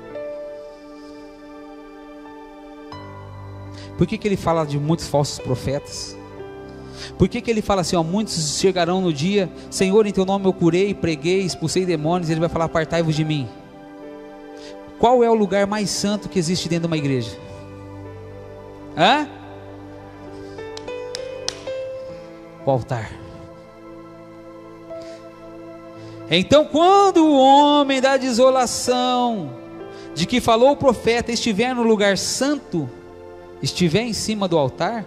Por que ele fala de muitos falsos profetas? Por que ele fala assim, ó, muitos chegarão no dia, Senhor, em teu nome eu curei, preguei, expulsei demônios, ele vai falar, apartai-vos de mim. Qual é o lugar mais santo que existe dentro de uma igreja? O altar. Então quando o homem da desolação, de que falou o profeta, estiver no lugar santo, estiver em cima do altar,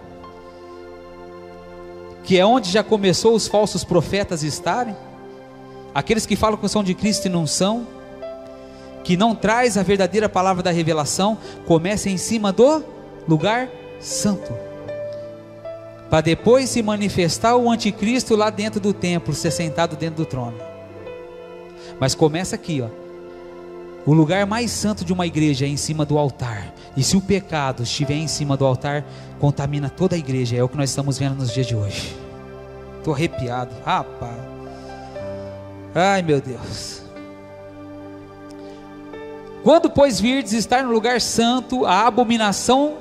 que é onde já começou os falsos profetas estarem, aqueles que falam que são de Cristo e não são, que não traz a verdadeira palavra da revelação, começa em cima do lugar santo, para depois se manifestar o anticristo lá dentro do templo, ser sentado dentro do trono. Mas começa aqui, ó. O lugar mais santo de uma igreja é em cima do altar, e se o pecado estiver em cima do altar, contamina toda a igreja. É o que nós estamos vendo nos dias de hoje. Estou arrepiado, rapaz. Ai meu Deus. Quando pois virdes estar no lugar santo a abominação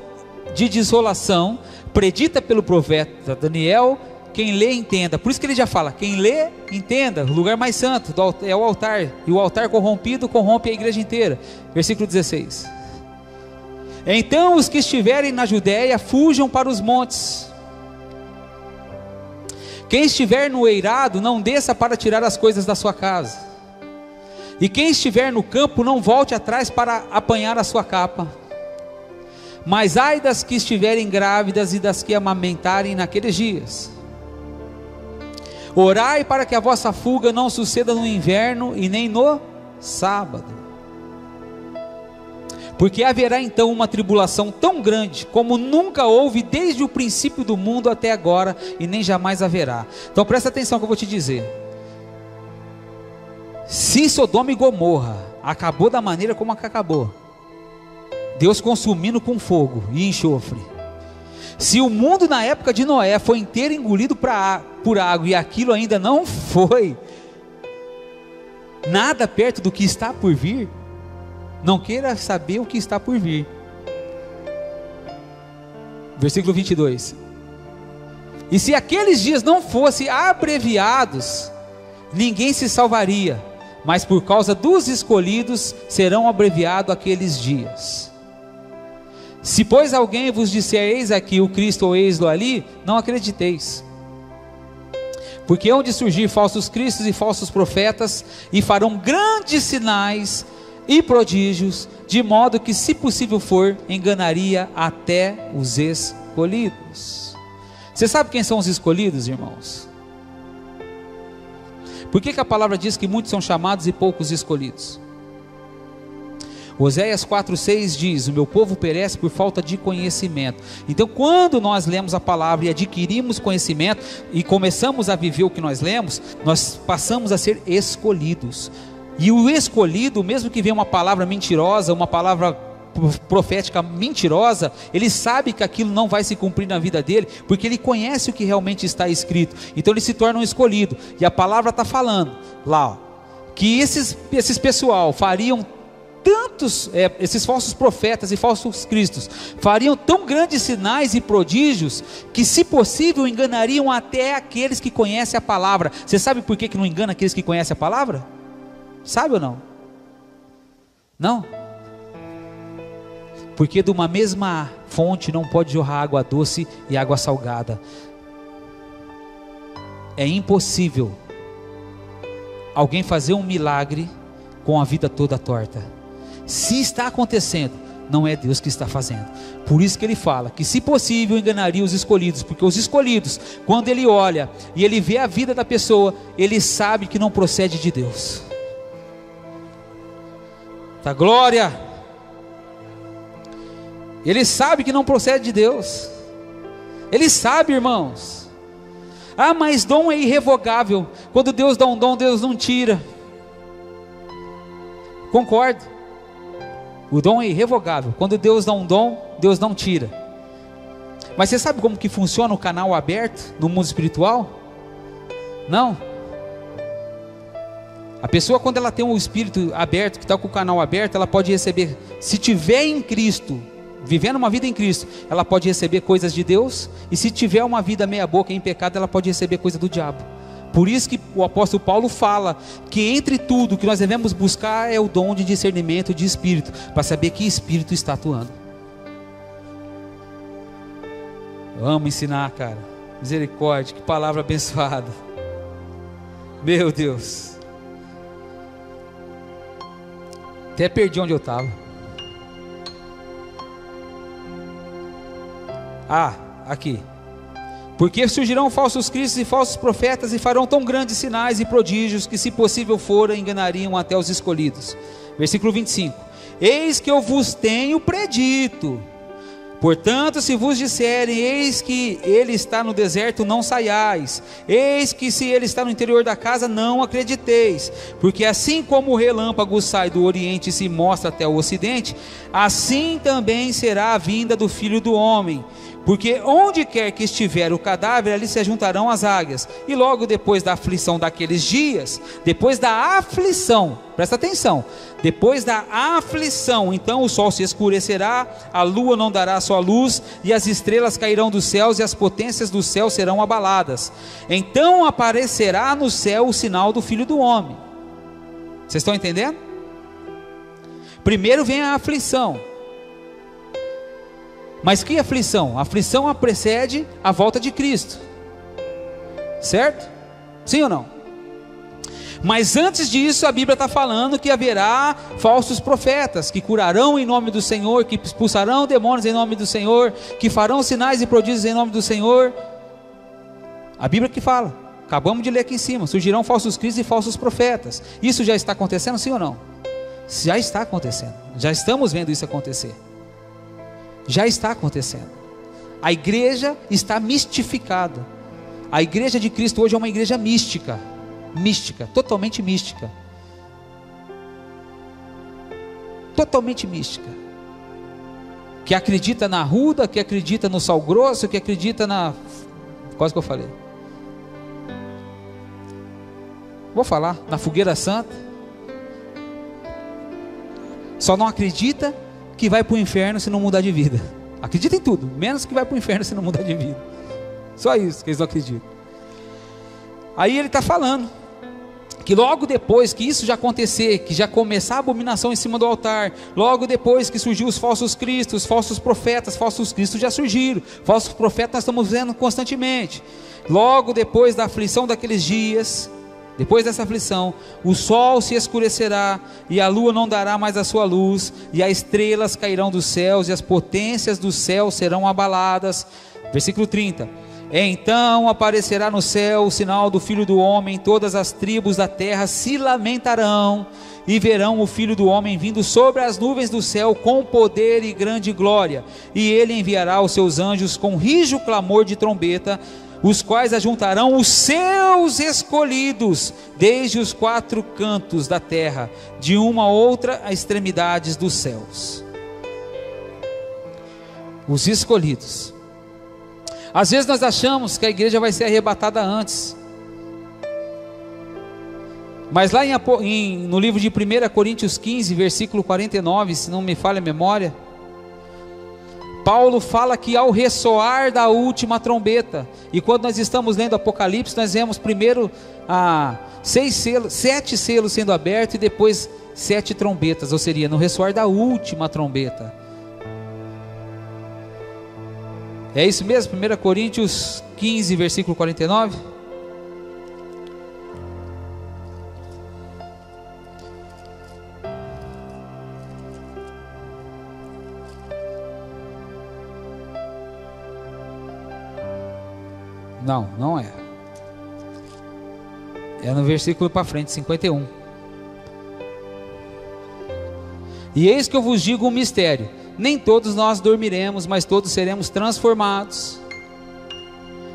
de desolação, predita pelo profeta Daniel, quem lê entenda. Por isso que ele já fala, quem lê entenda. O lugar mais santo é o altar, e o altar corrompido corrompe a igreja inteira. Versículo 16. Então os que estiverem na Judéia fujam para os montes. Quem estiver no eirado não desça para tirar as coisas da sua casa, e quem estiver no campo não volte atrás para apanhar a sua capa. Mas ai das que estiverem grávidas e das que amamentarem naqueles dias. Orai para que a vossa fuga não suceda no inverno e nem no sábado, porque haverá então uma tribulação tão grande como nunca houve desde o princípio do mundo até agora, e nem jamais haverá. Então presta atenção que eu vou te dizer. Se Sodoma e Gomorra acabou da maneira como acabou, Deus consumindo com fogo e enxofre, se o mundo na época de Noé foi inteiro engolido por água, e aquilo ainda não foi nada perto do que está por vir, não queira saber o que está por vir. Versículo 22. E se aqueles dias não fossem abreviados, ninguém se salvaria, mas por causa dos escolhidos serão abreviados aqueles dias. Se pois alguém vos disser, eis aqui o Cristo ou eis-lo ali, não acrediteis. Porque hão de surgir falsos cristos e falsos profetas, e farão grandes sinais e prodígios, de modo que, se possível for, enganaria até os escolhidos. Você sabe quem são os escolhidos, irmãos? Por que a palavra diz que muitos são chamados e poucos escolhidos? Oséias 4,6 diz, o meu povo perece por falta de conhecimento. Então quando nós lemos a palavra e adquirimos conhecimento, e começamos a viver o que nós lemos, nós passamos a ser escolhidos. E o escolhido, mesmo que venha uma palavra mentirosa, uma palavra profética mentirosa, ele sabe que aquilo não vai se cumprir na vida dele, porque ele conhece o que realmente está escrito. Então ele se torna um escolhido. E a palavra está falando lá, ó, que esses pessoal fariam esses falsos profetas e falsos cristos fariam tão grandes sinais e prodígios, que, se possível, enganariam até aqueles que conhecem a palavra. Você sabe por que não engana aqueles que conhecem a palavra? Sabe ou não? Não? Porque de uma mesma fonte não pode jorrar água doce e água salgada. É impossível alguém fazer um milagre com a vida toda torta. Se está acontecendo, não é Deus que está fazendo. Por isso que ele fala que, se possível, enganaria os escolhidos, porque os escolhidos, quando ele olha e ele vê a vida da pessoa, ele sabe que não procede de Deus. Tá, glória! Ele sabe que não procede de Deus. Ele sabe, irmãos. Ah, mas dom é irrevogável. Quando Deus dá um dom, Deus não tira. Concordo. O dom é irrevogável. Quando Deus dá um dom, Deus não tira. Mas você sabe como que funciona o canal aberto no mundo espiritual? Não. A pessoa, quando ela tem um espírito aberto, que está com o canal aberto, ela pode receber. Se tiver em Cristo, vivendo uma vida em Cristo, ela pode receber coisas de Deus, e se tiver uma vida meia boca em pecado, ela pode receber coisa do diabo. Por isso que o apóstolo Paulo fala que entre tudo que nós devemos buscar é o dom de discernimento de espírito, para saber que espírito está atuando. Eu amo ensinar, cara. Misericórdia, que palavra abençoada. Meu Deus. Até perdi onde eu estava. Aqui. Porque surgirão falsos cristos e falsos profetas, e farão tão grandes sinais e prodígios, que, se possível for, enganariam até os escolhidos. Versículo 25. Eis que eu vos tenho predito. Portanto, se vos disserem, eis que ele está no deserto, não saiais. Eis que se ele está no interior da casa, não acrediteis. Porque assim como o relâmpago sai do oriente e se mostra até o ocidente, assim também será a vinda do Filho do Homem. Porque onde quer que estiver o cadáver, ali se ajuntarão as águias. E logo depois da aflição daqueles dias, depois da aflição, presta atenção, depois da aflição, então o sol se escurecerá, a lua não dará sua luz, e as estrelas cairão dos céus, e as potências do céu serão abaladas. Então aparecerá no céu o sinal do Filho do Homem. Vocês estão entendendo? Primeiro vem a aflição. Mas que aflição? A aflição precede a volta de Cristo, certo? Sim ou não? Mas antes disso, a Bíblia está falando que haverá falsos profetas, que curarão em nome do Senhor, que expulsarão demônios em nome do Senhor, que farão sinais e prodígios em nome do Senhor. A Bíblia que fala, acabamos de ler aqui em cima, surgirão falsos cristos e falsos profetas. Isso já está acontecendo, sim ou não? Já está acontecendo, já estamos vendo isso acontecer. Já está acontecendo. A igreja está mistificada. A igreja de Cristo hoje é uma igreja mística. Mística, totalmente mística. Totalmente mística. Que acredita na arruda, que acredita no sal grosso, que acredita na... Quase que eu falei. Vou falar, na fogueira santa. Só não acredita que vai para o inferno se não mudar de vida. Acredita em tudo, menos que vai para o inferno se não mudar de vida. Só isso que eles não acreditam. Aí ele está falando que logo depois que isso já acontecer, que já começar a abominação em cima do altar, logo depois que surgiu os falsos cristos, falsos profetas, falsos cristos já surgiram, falsos profetas nós estamos vendo constantemente. Logo depois da aflição daqueles dias, depois dessa aflição, o sol se escurecerá, e a lua não dará mais a sua luz, e as estrelas cairão dos céus, e as potências do céu serão abaladas. Versículo 30. Então aparecerá no céu o sinal do Filho do Homem, todas as tribos da terra se lamentarão, e verão o Filho do Homem vindo sobre as nuvens do céu com poder e grande glória, e ele enviará os seus anjos com rijo clamor de trombeta, os quais ajuntarão os seus escolhidos, desde os quatro cantos da terra, de uma a outra extremidades dos céus. Os escolhidos. Às vezes nós achamos que a igreja vai ser arrebatada antes, mas lá no livro de 1 Coríntios 15, versículo 49, se não me falha a memória, Paulo fala que ao ressoar da última trombeta, e quando nós estamos lendo Apocalipse, nós vemos primeiro 7 selos sendo abertos, e depois 7 trombetas, ou seria no ressoar da última trombeta. É isso mesmo? 1 Coríntios 15, versículo 49? Não, não é. É no versículo para frente, 51. E eis que eu vos digo um mistério: nem todos nós dormiremos, mas todos seremos transformados.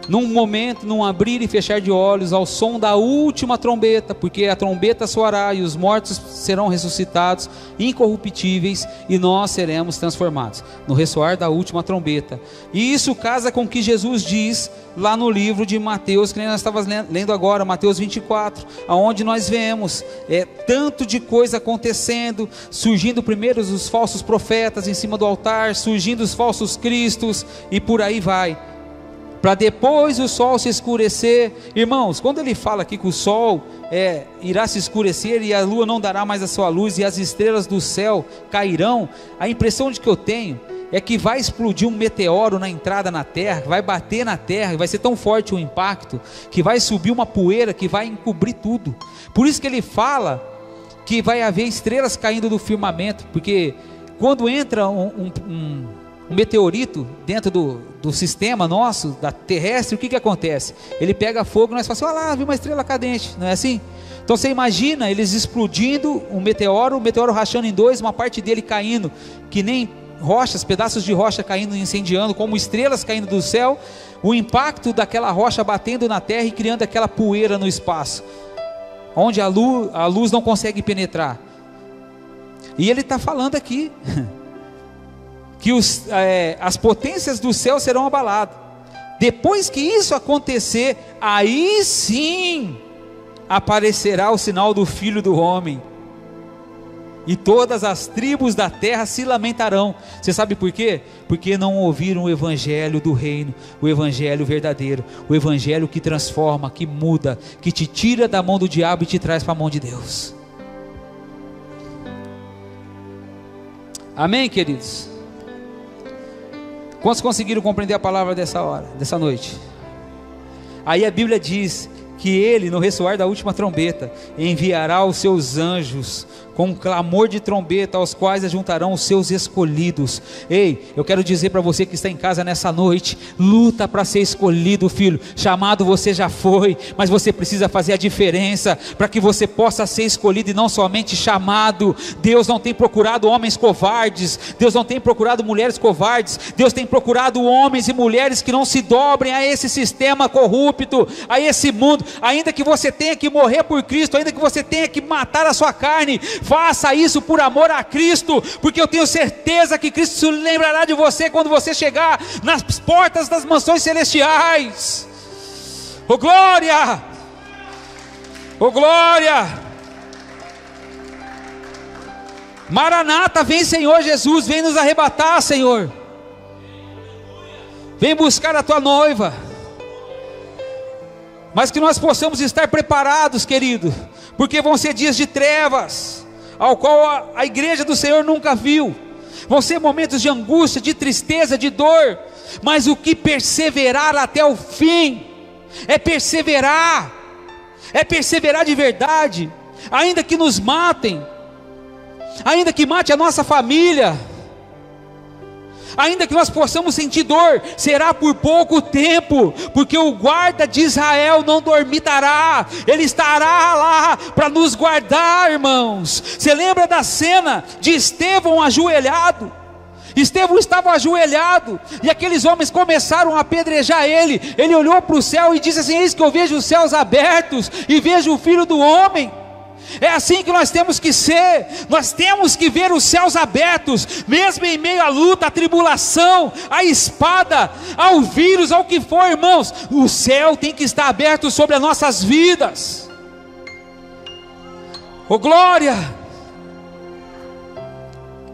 num momento, num abrir e fechar de olhos, ao som da última trombeta, porque a trombeta soará e os mortos serão ressuscitados, incorruptíveis, e nós seremos transformados, no ressoar da última trombeta. E isso casa com o que Jesus diz lá no livro de Mateus, que nós estávamos lendo agora, Mateus 24, aonde nós vemos tanto de coisa acontecendo, surgindo primeiro os falsos profetas em cima do altar, surgindo os falsos cristos, e por aí vai, para depois o sol se escurecer. Irmãos, quando ele fala aqui que o sol irá se escurecer e a lua não dará mais a sua luz e as estrelas do céu cairão, a impressão de que eu tenho é que vai explodir um meteoro na entrada na terra, vai bater na terra, e vai ser tão forte o impacto, que vai subir uma poeira que vai encobrir tudo. Por isso que ele fala que vai haver estrelas caindo do firmamento, porque quando entra um meteorito dentro do sistema nosso, da terrestre, o que acontece? Ele pega fogo e nós falamos assim: olha lá, viu uma estrela cadente, não é assim? Então você imagina eles explodindo o meteoro rachando em dois, uma parte dele caindo, que nem rochas, pedaços de rocha caindo e incendiando, como estrelas caindo do céu, o impacto daquela rocha batendo na terra e criando aquela poeira no espaço, onde a luz não consegue penetrar. E ele está falando aqui que as potências do céu serão abaladas. Depois que isso acontecer, aí sim aparecerá o sinal do Filho do Homem, e todas as tribos da terra se lamentarão. Você sabe por quê? Porque não ouviram o evangelho do reino, o evangelho verdadeiro, o evangelho que transforma, que muda, que te tira da mão do diabo e te traz para a mão de Deus. Amém, queridos? Quantos conseguiram compreender a palavra dessa noite? Aí a Bíblia diz que ele, no ressoar da última trombeta, enviará os seus anjos com um clamor de trombeta, aos quais ajuntarão os seus escolhidos. Ei, eu quero dizer para você que está em casa nessa noite: luta para ser escolhido, filho. Chamado você já foi, mas você precisa fazer a diferença para que você possa ser escolhido e não somente chamado. Deus não tem procurado homens covardes, Deus não tem procurado mulheres covardes, Deus tem procurado homens e mulheres que não se dobrem a esse sistema corrupto, a esse mundo. Ainda que você tenha que morrer por Cristo, ainda que você tenha que matar a sua carne, faça isso por amor a Cristo, porque eu tenho certeza que Cristo se lembrará de você quando você chegar nas portas das mansões celestiais. Oh glória! Oh glória! Maranata, vem Senhor Jesus, vem nos arrebatar, Senhor. Vem buscar a tua noiva. Mas que nós possamos estar preparados, querido, porque vão ser dias de trevas, ao qual a igreja do Senhor nunca viu. Vão ser momentos de angústia, de tristeza, de dor, mas o que perseverar até o fim, é perseverar de verdade, ainda que nos matem, ainda que mate a nossa família, ainda que nós possamos sentir dor, será por pouco tempo, porque o guarda de Israel não dormitará, ele estará lá para nos guardar, irmãos. Você lembra da cena de Estevão ajoelhado? Estevão estava ajoelhado, e aqueles homens começaram a apedrejar ele. Ele olhou para o céu e disse assim: eis que eu vejo os céus abertos, e vejo o Filho do Homem. É assim que nós temos que ser. Nós temos que ver os céus abertos, mesmo em meio à luta, à tribulação, à espada, ao vírus, ao que for, irmãos. O céu tem que estar aberto sobre as nossas vidas. Oh glória!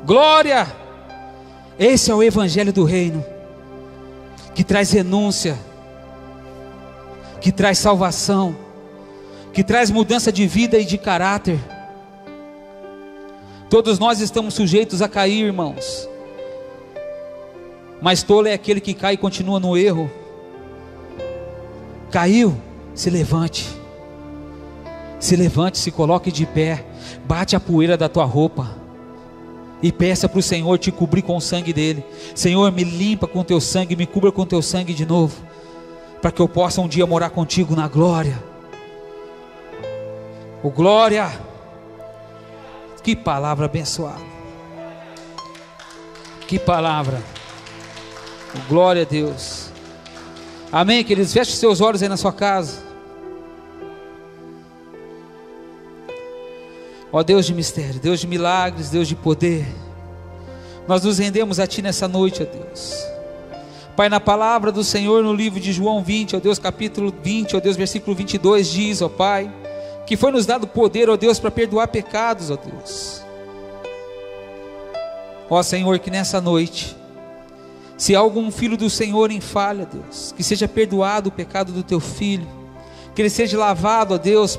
Glória! Esse é o evangelho do reino, que traz renúncia, que traz salvação, que traz mudança de vida e de caráter. Todos nós estamos sujeitos a cair, irmãos, mas tolo é aquele que cai e continua no erro. Caiu, se levante, se coloque de pé, bate a poeira da tua roupa e peça para o Senhor te cobrir com o sangue dele. Senhor, me limpa com teu sangue, me cubra com teu sangue de novo, para que eu possa um dia morar contigo na glória. Oh glória! Que palavra abençoada, que palavra. Oh, glória a Deus. Amém, queridos? Feche seus olhos aí na sua casa. Ó Deus de mistério, Deus de milagres, Deus de poder, nós nos rendemos a Ti nessa noite, ó Deus. Pai, na palavra do Senhor, no livro de João 20, ó Deus, capítulo 20, ó Deus, versículo 22, diz, ó Pai, que foi nos dado poder, ó Deus, para perdoar pecados, ó Deus. Ó Senhor, que nessa noite, se há algum filho do Senhor em falha, Deus, que seja perdoado o pecado do Teu filho, que ele seja lavado, ó Deus,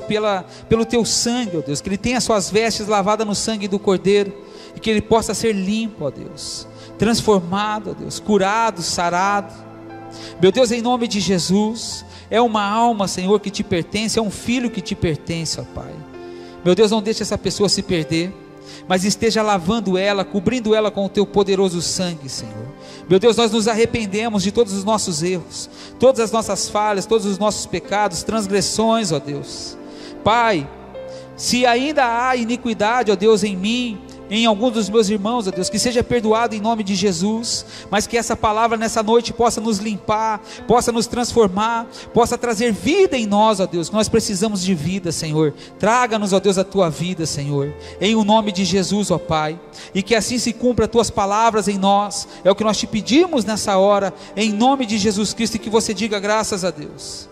pelo Teu sangue, ó Deus, que ele tenha suas vestes lavadas no sangue do Cordeiro, e que ele possa ser limpo, ó Deus, transformado, ó Deus, curado, sarado. Meu Deus, em nome de Jesus, é uma alma, Senhor, que Te pertence, é um filho que Te pertence, ó Pai. Meu Deus, não deixe essa pessoa se perder, mas esteja lavando ela, cobrindo ela com o Teu poderoso sangue, Senhor. Meu Deus, nós nos arrependemos de todos os nossos erros, todas as nossas falhas, todos os nossos pecados, transgressões, ó Deus. Pai, se ainda há iniquidade, ó Deus, em mim, em alguns dos meus irmãos, ó Deus, que seja perdoado em nome de Jesus, mas que essa palavra nessa noite possa nos limpar, possa nos transformar, possa trazer vida em nós, ó Deus, que nós precisamos de vida, Senhor. Traga-nos, ó Deus, a Tua vida, Senhor, em o nome de Jesus, ó Pai, e que assim se cumpra as Tuas palavras em nós, é o que nós Te pedimos nessa hora, em nome de Jesus Cristo, e que você diga graças a Deus.